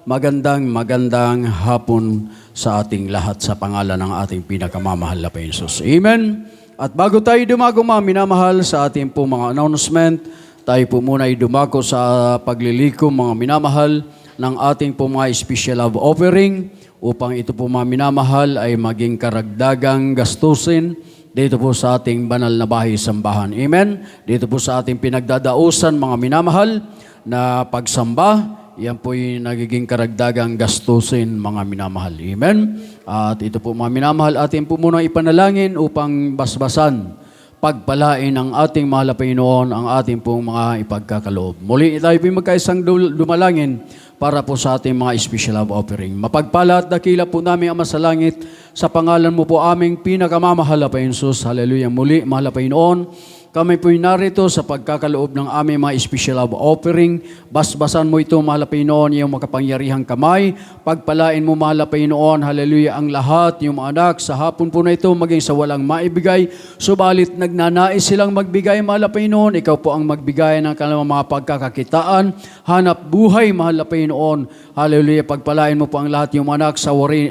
magandang hapon sa ating lahat sa pangalan ng ating pinakamamahal na Panginoon. Amen. At bago tayo dumako mga minamahal sa ating pong mga announcement, tayo po muna ay dumako sa paglilikom mga minamahal ng ating pong mga special love offering upang ito po mga minamahal ay maging karagdagang gastusin dito po sa ating banal na bahay sambahan. Amen. Dito po sa ating pinagdadausan mga minamahal na pagsamba, yan po yung nagiging karagdagang gastusin mga minamahal. Amen? At ito po mga minamahal, atin po muna ipanalangin upang basbasan, pagpalain ng ating mahal na Panginoon ang ating pong mga ipagkakaloob. Muli tayo po magkaisang dumalangin para po sa ating mga special love offering. Mapagpala at dakila po namin Ama sa langit, sa pangalan mo po aming pinakamamahal na Panginoon. Hallelujah. Muli, mahal na Panginoon, kami po'y narito sa pagkakaloob ng aming mga special love offering. Basbasan mo ito, mahal na Panginoon, yung makapangyarihang kamay. Pagpalain mo, mahal na Panginoon, hallelujah, ang lahat, yung mga anak, sa hapon po na ito, maging sa walang maibigay. Subalit, nagnanais silang magbigay, mahal na Panginoon. Ikaw po ang magbigay ng kanilang mga pagkakakitaan. Hanap buhay, mahal na Panginoon. Hallelujah, pagpalain mo po ang lahat, yung mga anak,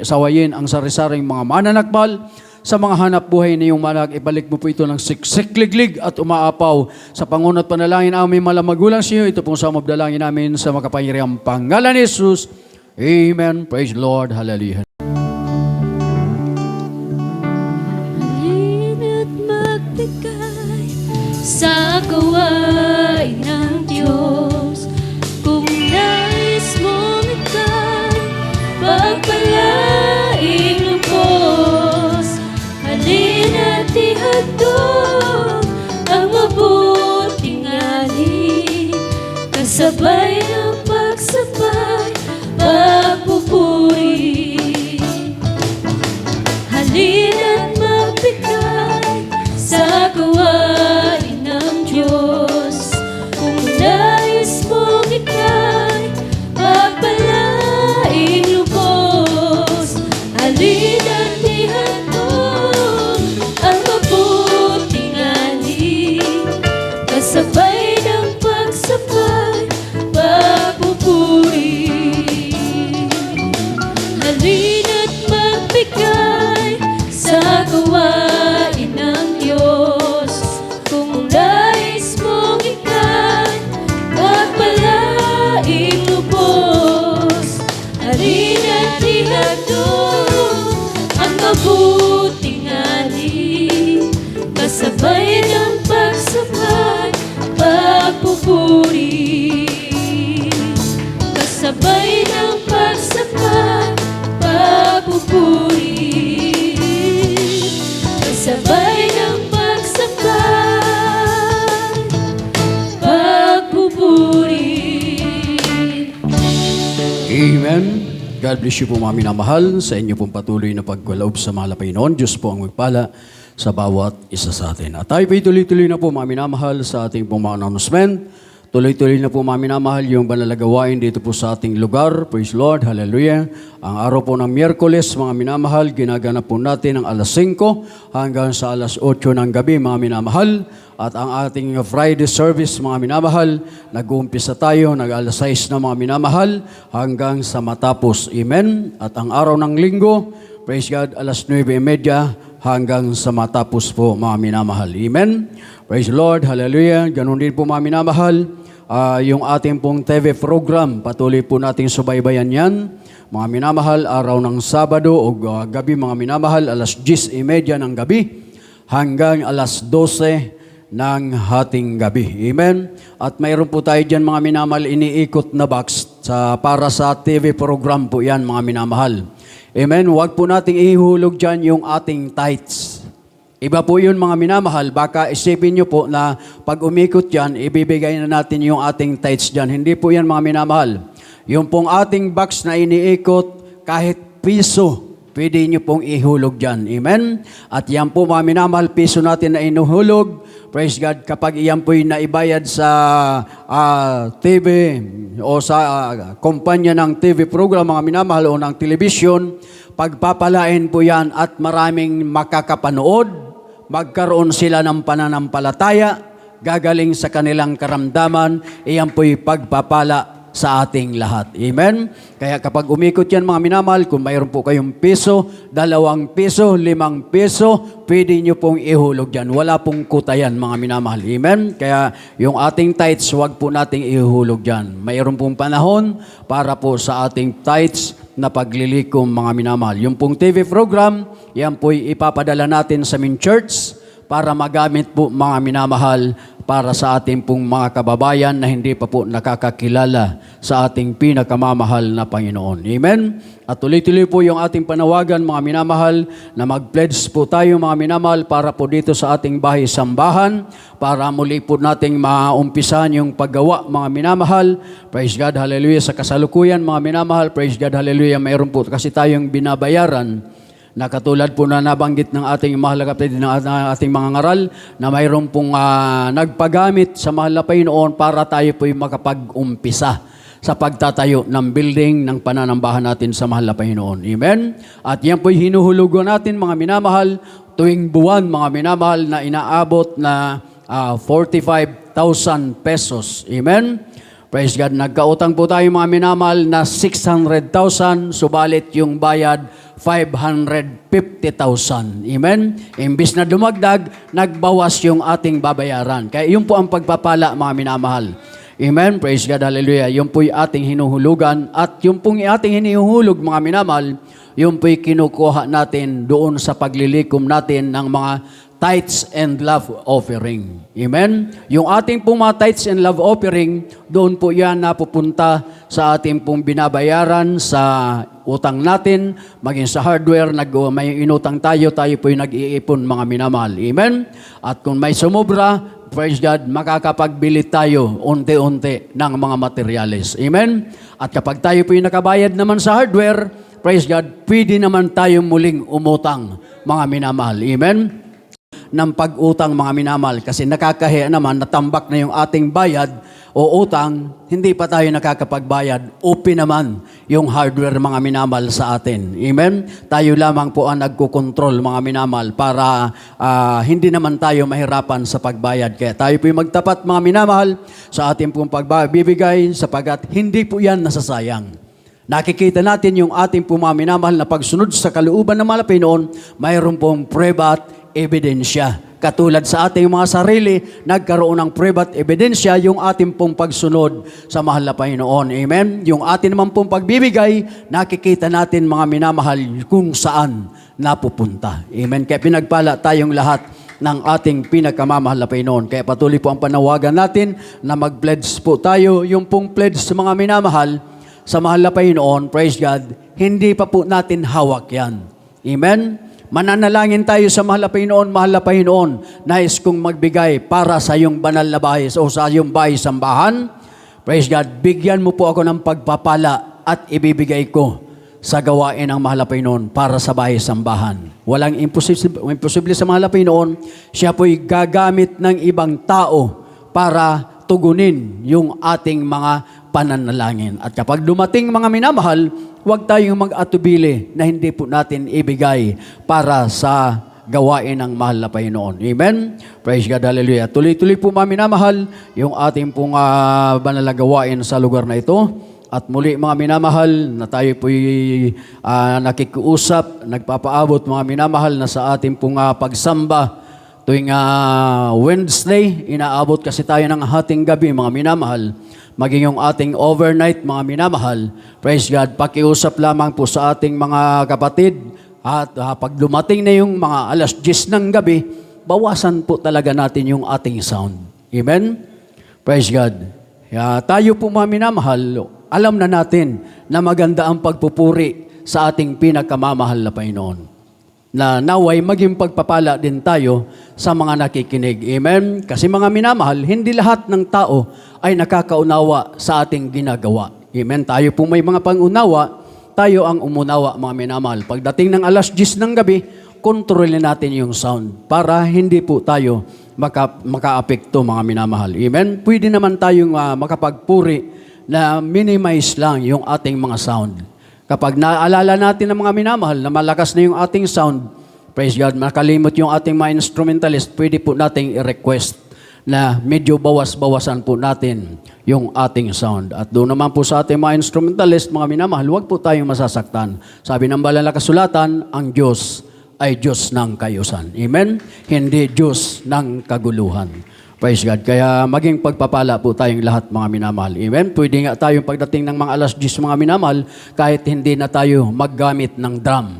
sawayin ang sari-saring mga mananakbal. Sa mga hanap buhay na iyong manak, ibalik mo po ito ng siksikliglig at umaapaw. Sa pangunat panalangin aming malamagulang sa iyo, ito pong samabdalangin namin sa makapangyarihang pangalan ni Jesus. Amen. Praise the Lord. Hallelujah. Halina't magbigay sa gawain ng Diyos. Kung nais mong ikay, pagpalain lubos. Halina't ihandog ang mabuting ani, kasabay ng pagsabay, pagpupuri. Halina't magbigay sa gawain ng Diyos. Kung nais mong ikay, pagpalain lubos. Halina't ihandog ang mabuting ani, kasabay ng pagsabay, pagpupuri. Halina't magbigay sa gawain ng Diyos. Kung nais mong ikay, pagpalain lubos. Halina't ihandog ang mabuting ani, kasabay ng pagsabay, pagpupuri. Kasabay ng pagsabay, pagpupuri. Kasabay ng pagsabay, pagpupuri. Amen. God bless you po mga minamahal sa inyo pong patuloy na pagkaloob sa mahal na Panginoon. Diyos po ang magpala sa bawat isa sa atin. At tayo po'y tuloy-tuloy na po mga minamahal sa ating pong mga announcement. Tuloy-tuloy na po mga minamahal yung banal na gawain dito po sa ating lugar. Praise Lord, hallelujah. Ang araw po ng Miyerkules, mga minamahal, ginaganap po natin ang alas 5 hanggang sa alas 8 ng gabi, mga minamahal. At ang ating Friday service, mga minamahal, nag-uumpisa tayo, nag-alas 6 na mga minamahal, hanggang sa matapos. Amen. At ang araw ng linggo, praise God, alas 9:30 hanggang sa matapos po, mga minamahal. Amen. Praise the Lord, hallelujah. Ganun din po mga minamahal, yung ating pong TV program, patuloy po natin subaybayan yan. Mga minamahal, araw ng Sabado o gabi, mga minamahal, alas 10:30 ng gabi hanggang alas 12 ng hating gabi. Amen. At mayroon po tayo dyan mga minamahal iniikot na box. para sa TV program po yan, mga minamahal. Amen. Huwag po nating ihulog dyan yung ating tithes. Iba po yun, mga minamahal. Baka isipin nyo po na pag umikot yan, ibibigay na natin yung ating tithes dyan. Hindi po yan, mga minamahal. Yung pong ating box na iniikot, kahit piso, pwede nyo pong ihulog dyan. Amen? At yan po, mga minamahal, piso natin na inuhulog. Praise God, kapag iyan po'y naibayad sa TV o sa kumpanya ng TV program, mga minamahal, o ng television, pagpapalain po yan at maraming makakapanood, magkaroon sila ng pananampalataya, gagaling sa kanilang karamdaman, iyan po'y pagpapala sa ating lahat. Amen? Kaya kapag umikot yan, mga minamahal, kung mayroon po kayong piso, 2 piso, 5 piso, pwede nyo pong ihulog dyan. Wala pong kuta yan, mga minamahal. Amen? Kaya yung ating tithes, huwag po nating ihulog dyan. Mayroon pong panahon para po sa ating tithes na paglilikom, mga minamahal. Yung pong TV program, yan po'y ipapadala natin sa main church para magamit po, mga minamahal, para sa ating pong mga kababayan na hindi pa po nakakakilala sa ating pinakamamahal na Panginoon. Amen? At tuloy-tuloy po yung ating panawagan, mga minamahal, na mag-pledge po tayo, mga minamahal, para po dito sa ating bahay-sambahan, para muli po nating maumpisan yung paggawa, mga minamahal. Praise God, hallelujah. Sa kasalukuyan, mga minamahal, praise God, hallelujah. Mayroon po kasi tayong binabayaran na katulad po na nabanggit ng ating mahal na kapatid, ng ating mga ngaral, na mayroon pong nagpagamit sa mahal na Panginoon para tayo po'y makapag-umpisa sa pagtatayo ng building ng pananambahan natin sa mahal na Panginoon. Amen? At yan po'y hinuhulugan natin, mga minamahal, tuwing buwan, mga minamahal, na inaabot na 45,000 pesos. Amen? Praise God. Nagkautang po tayo, mga minamahal, na 600,000, subalit yung bayad 550,000. Amen? Imbis na dumagdag, nagbawas yung ating babayaran. Kaya yun po ang pagpapala, mga minamahal. Amen? Praise God, hallelujah. Yun po'y ating hinuhulugan at yung pong ating hinihuhulog, mga minamahal, yun po'y kinukuha natin doon sa paglilikom natin ng mga tithes and love offering. Amen? Yung ating pong mga tithes and love offering, doon po yan napupunta sa ating pong binabayaran sa utang natin, maging sa hardware, may inutang tayo po'y nag-iipon, mga minamahal. Amen? At kung may sumobra, praise God, makakapagbili tayo unti-unti ng mga materyales. Amen? At kapag tayo po'y nakabayad naman sa hardware, praise God, pwede naman tayo muling umutang, mga minamahal. Amen? Ng pag-utang, mga minamahal, kasi nakakahiya naman, natambak na yung ating bayad o utang, hindi pa tayo nakakapagbayad, open naman yung hardware, mga minamahal, sa atin. Amen? Tayo lamang po ang nagkukontrol, mga minamahal, para hindi naman tayo mahirapan sa pagbayad. Kaya tayo po yung magtapat, mga minamahal, sa ating pong pagbibigay, sapagat hindi po yan nasasayang. Nakikita natin yung ating pong mga minamahal na pagsunod sa kalooban ng mahal na Panginoon, mayroon pong prueba at ebidensya. Katulad sa ating mga sarili, nagkaroon ng prueba at ebidensya yung ating pong pagsunod sa mahal na Panginoon. Amen? Yung ating naman pong pagbibigay, nakikita natin, mga minamahal, kung saan napupunta. Amen? Kaya pinagpala tayong lahat ng ating pinakamamahal na Panginoon. Kaya patuloy po ang panawagan natin na mag-pledge po tayo. Yung pong pledge sa mga minamahal, sa mahal na Panginoon, praise God, hindi pa po natin hawak yan. Amen? Mananalangin tayo sa mahal na Panginoon, nais kong magbigay para sa iyong banal na bahay o sa iyong bahay-sambahan. Praise God, bigyan mo po ako ng pagpapala at ibibigay ko sa gawain ng mahal na Panginoon para sa bahay-sambahan. Walang imposible sa mahal na Panginoon. Siya po'y gagamit ng ibang tao para tugunin yung ating mga pananalangin. At kapag dumating, mga minamahal, huwag tayong mag-atubili na hindi po natin ibigay para sa gawain ng mahal na Panginoon. Amen? Praise God, hallelujah. Tuloy-tuloy po, mga minamahal, yung ating pong banal na gawain sa lugar na ito. At muli, mga minamahal, na tayo po'y nakikiusap, nagpapaabot, mga minamahal, na sa ating pong pagsamba tuwing Wednesday, inaabot kasi tayo ng hating gabi, mga minamahal, maging yung ating overnight, mga minamahal. Praise God, pakiusap lamang po sa ating mga kapatid at pag dumating na yung mga alas 10 ng gabi, bawasan po talaga natin yung ating sound. Amen? Praise God. Tayo po, mga minamahal, alam na natin na maganda ang pagpupuri sa ating pinakamamahal na Panginoon. Na naway maging pagpapala din tayo sa mga nakikinig. Amen? Kasi mga minamahal, hindi lahat ng tao ay nakakaunawa sa ating ginagawa. Amen? Tayo po may mga pangunawa, tayo ang umunawa, mga minamahal. Pagdating ng alas 10 ng gabi, kontrolin natin yung sound para hindi po tayo maka-apekto, mga minamahal. Amen? Pwede naman tayong makapagpuri na minimize lang yung ating mga sound. Kapag naalala natin ng mga minamahal na malakas na yung ating sound, praise God, makalimot yung ating mga instrumentalist, pwede po nating i-request na medyo bawas-bawasan po natin yung ating sound. At doon naman po sa ating mga instrumentalist, mga minamahal, huwag po tayong masasaktan. Sabi ng banal na kasulatan, ang Diyos ay Diyos ng kayusan. Amen? Hindi Diyos ng kaguluhan. Praise God. Kaya maging pagpapala po tayong lahat, mga minamahal. Amen? Pwede nga tayong pagdating ng mga alas 10, mga minamahal, kahit hindi na tayo maggamit ng drum.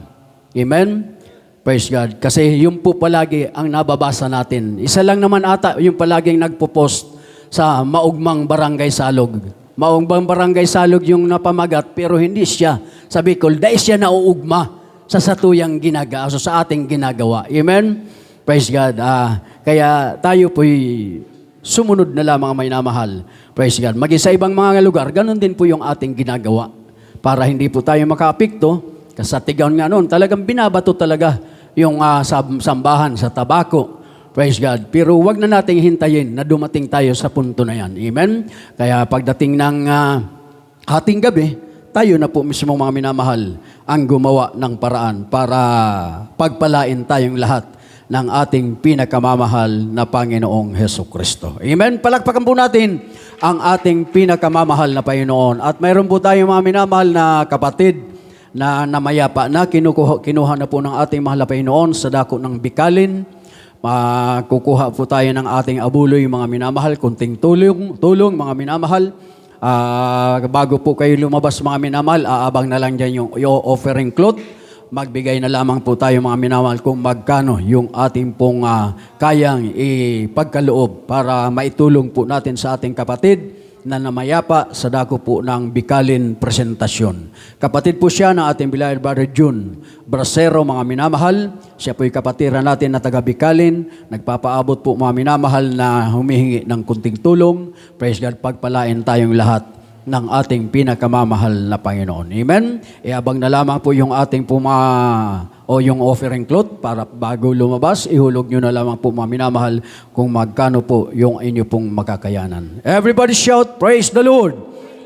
Amen? Praise God. Kasi yung po palagi ang nababasa natin. Isa lang naman ata yung palaging nagpo-post sa Maugmang Barangay Salog. Maugmang Barangay Salog yung napamagat, pero hindi siya. Sa Bicol, dahil siya nauugma sa satuyang ginagawa, sa ating ginagawa. Amen? Praise God. Kaya tayo po'y sumunod na lamang, may namahal. Praise God. Maging sa ibang mga lugar, ganun din po yung ating ginagawa. Para hindi po tayo makaapekto. Kasi sa Tigaon nga noon, talagang binabato talaga yung sambahan sa tabako. Praise God. Pero wag na nating hintayin na dumating tayo sa punto na yan. Amen? Kaya pagdating ng ating gabi, tayo na po mismo, mga minamahal, ang gumawa ng paraan para pagpalain tayong lahat ng ating pinakamamahal na Panginoong Hesukristo. Amen? Palakpakan po natin ang ating pinakamamahal na Panginoon. At mayroon po tayong mga minamahal na kapatid na namayapa na kinuha na po ng ating mahal na Panginoon sa dako ng Bikalin. Kukuha po tayo ng ating abuloy, mga minamahal, kunting tulong, mga minamahal. Bago po kayo lumabas, mga minamahal, aabang na lang dyan yung offering cloth. Magbigay na lamang po tayo, mga minamahal, kung magkano yung ating pong kayang ipagkaloob para maitulong po natin sa ating kapatid na namayapa sa dako po ng Bikalin Presentasyon. Kapatid po siya ng ating beloved brother June Bracero, mga minamahal. Siya po'y kapatiran natin na taga Bikalin. Nagpapaabot po, mga minamahal, na humihingi ng kunting tulong. Praise God, pagpalain tayong lahat ng ating pinakamamahal na Panginoon. Amen? Iabang na lamang po yung ating yung offering cloth para bago lumabas, ihulog nyo na lamang po, mga minamahal, kung magkano po yung inyo pong makakayanan. Everybody shout, praise the Lord!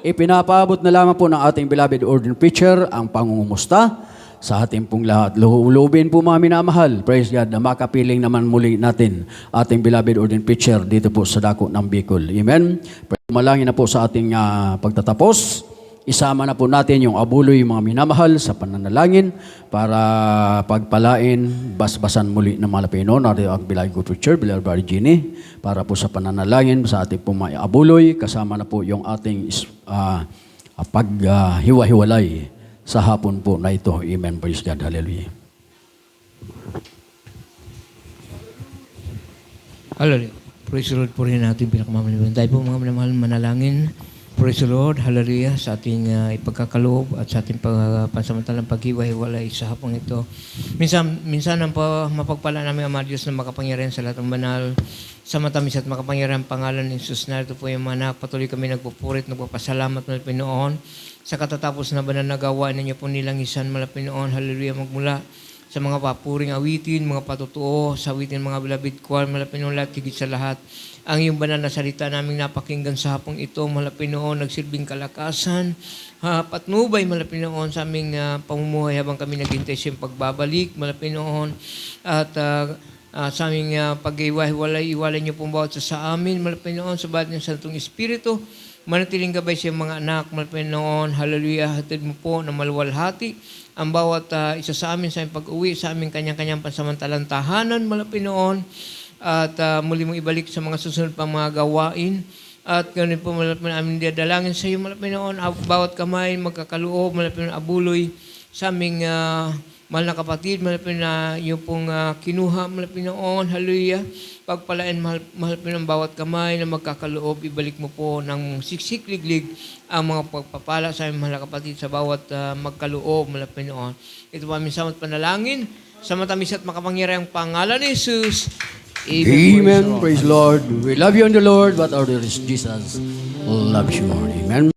Ipinapaabot na lamang po ng ating beloved ordained preacher ang pangungumusta sa ating pong lahat. Lubin po, mga minamahal, praise God, na makapiling naman muli natin ating beloved ordained preacher dito po sa dako ng Bicol. Amen? Malangin na po sa ating pagtatapos. Isama na po natin yung abuloy, mga minamahal, sa pananalangin para pagpalain, basbasan muli ng mga Panginoon ang beloved preacher, beloved brother Jenny, para po sa pananalangin sa ating pong mga abuloy. Kasama na po yung ating paghiwa-hiwalay sa hapon po na ito. Amen. Praise God. Hallelujah. Hallelujah. Praise the Lord po rin natin pinakamamaliwan. Tayo po, mga minamahal, manalangin. Praise the Lord. Hallelujah. Sa ating ipagkakaloob at sa ating pansamantalang paghiwa-hiwalay sa hapong ito. Minsan ang mapagpala namin, Ama Diyos, na makapangyarihan sa lahat ng banal, sa matamis at makapangyarihan pangalan ni Jesus. Narito po yung mga anak. Patuloy kami nagpupurit, nagpapasalamat ng Pinoon sa katatapos na banal na gawa ninyo po nilangisan, Malapinoon. Hallelujah. Magmula sa mga papuring awitin, mga patutuo, sa awitin mga beloved choir, Malapinoon, lahat, higit sa lahat. Ang iyong banal na salita naming napakinggan sa hapong ito, Malapinoon, nagsilbing kalakasan, patnubay, Malapinoon, sa aming pamumuhay habang kami naghintay sa iyong pagbabalik, Malapinoon, at sa aming pag-iwalay niyo pong bawat sa amin, Malapinoon, sa bahat ng Santong Espiritu, manatiling gabay sa mga anak, Malapinoon, hallelujah, hatid mo po na maluwalhati ang bawat isa sa amin sa aming pag-uwi, sa aming kanyang-kanyang pansamantalang tahanan, Malapinoon, at muli mong ibalik sa mga susunod pang mga gawain. At ganoon po, Malapinoon, aming dadalangin sa iyo, Malapinoon, bawat kamay, magkakaloob, Malapinoon, abuloy sa aming Mahal na kapatid, mahal na yung pong kinuha, mahal Pinoon, hallelujah. Pagpalain, mahal ng bawat kamay na magkakaloob, ibalik mo po ng siksik-liglig ang mga pagpapala sa aming mahal na kapatid sa bawat magkaloob, mahal Pinoon. Ito po aming samat panalangin, sa matamis at makapangyarihang pangalan ni Jesus. Amen. Praise the Lord. We love you in the Lord, but our dear Jesus loves you more. Amen.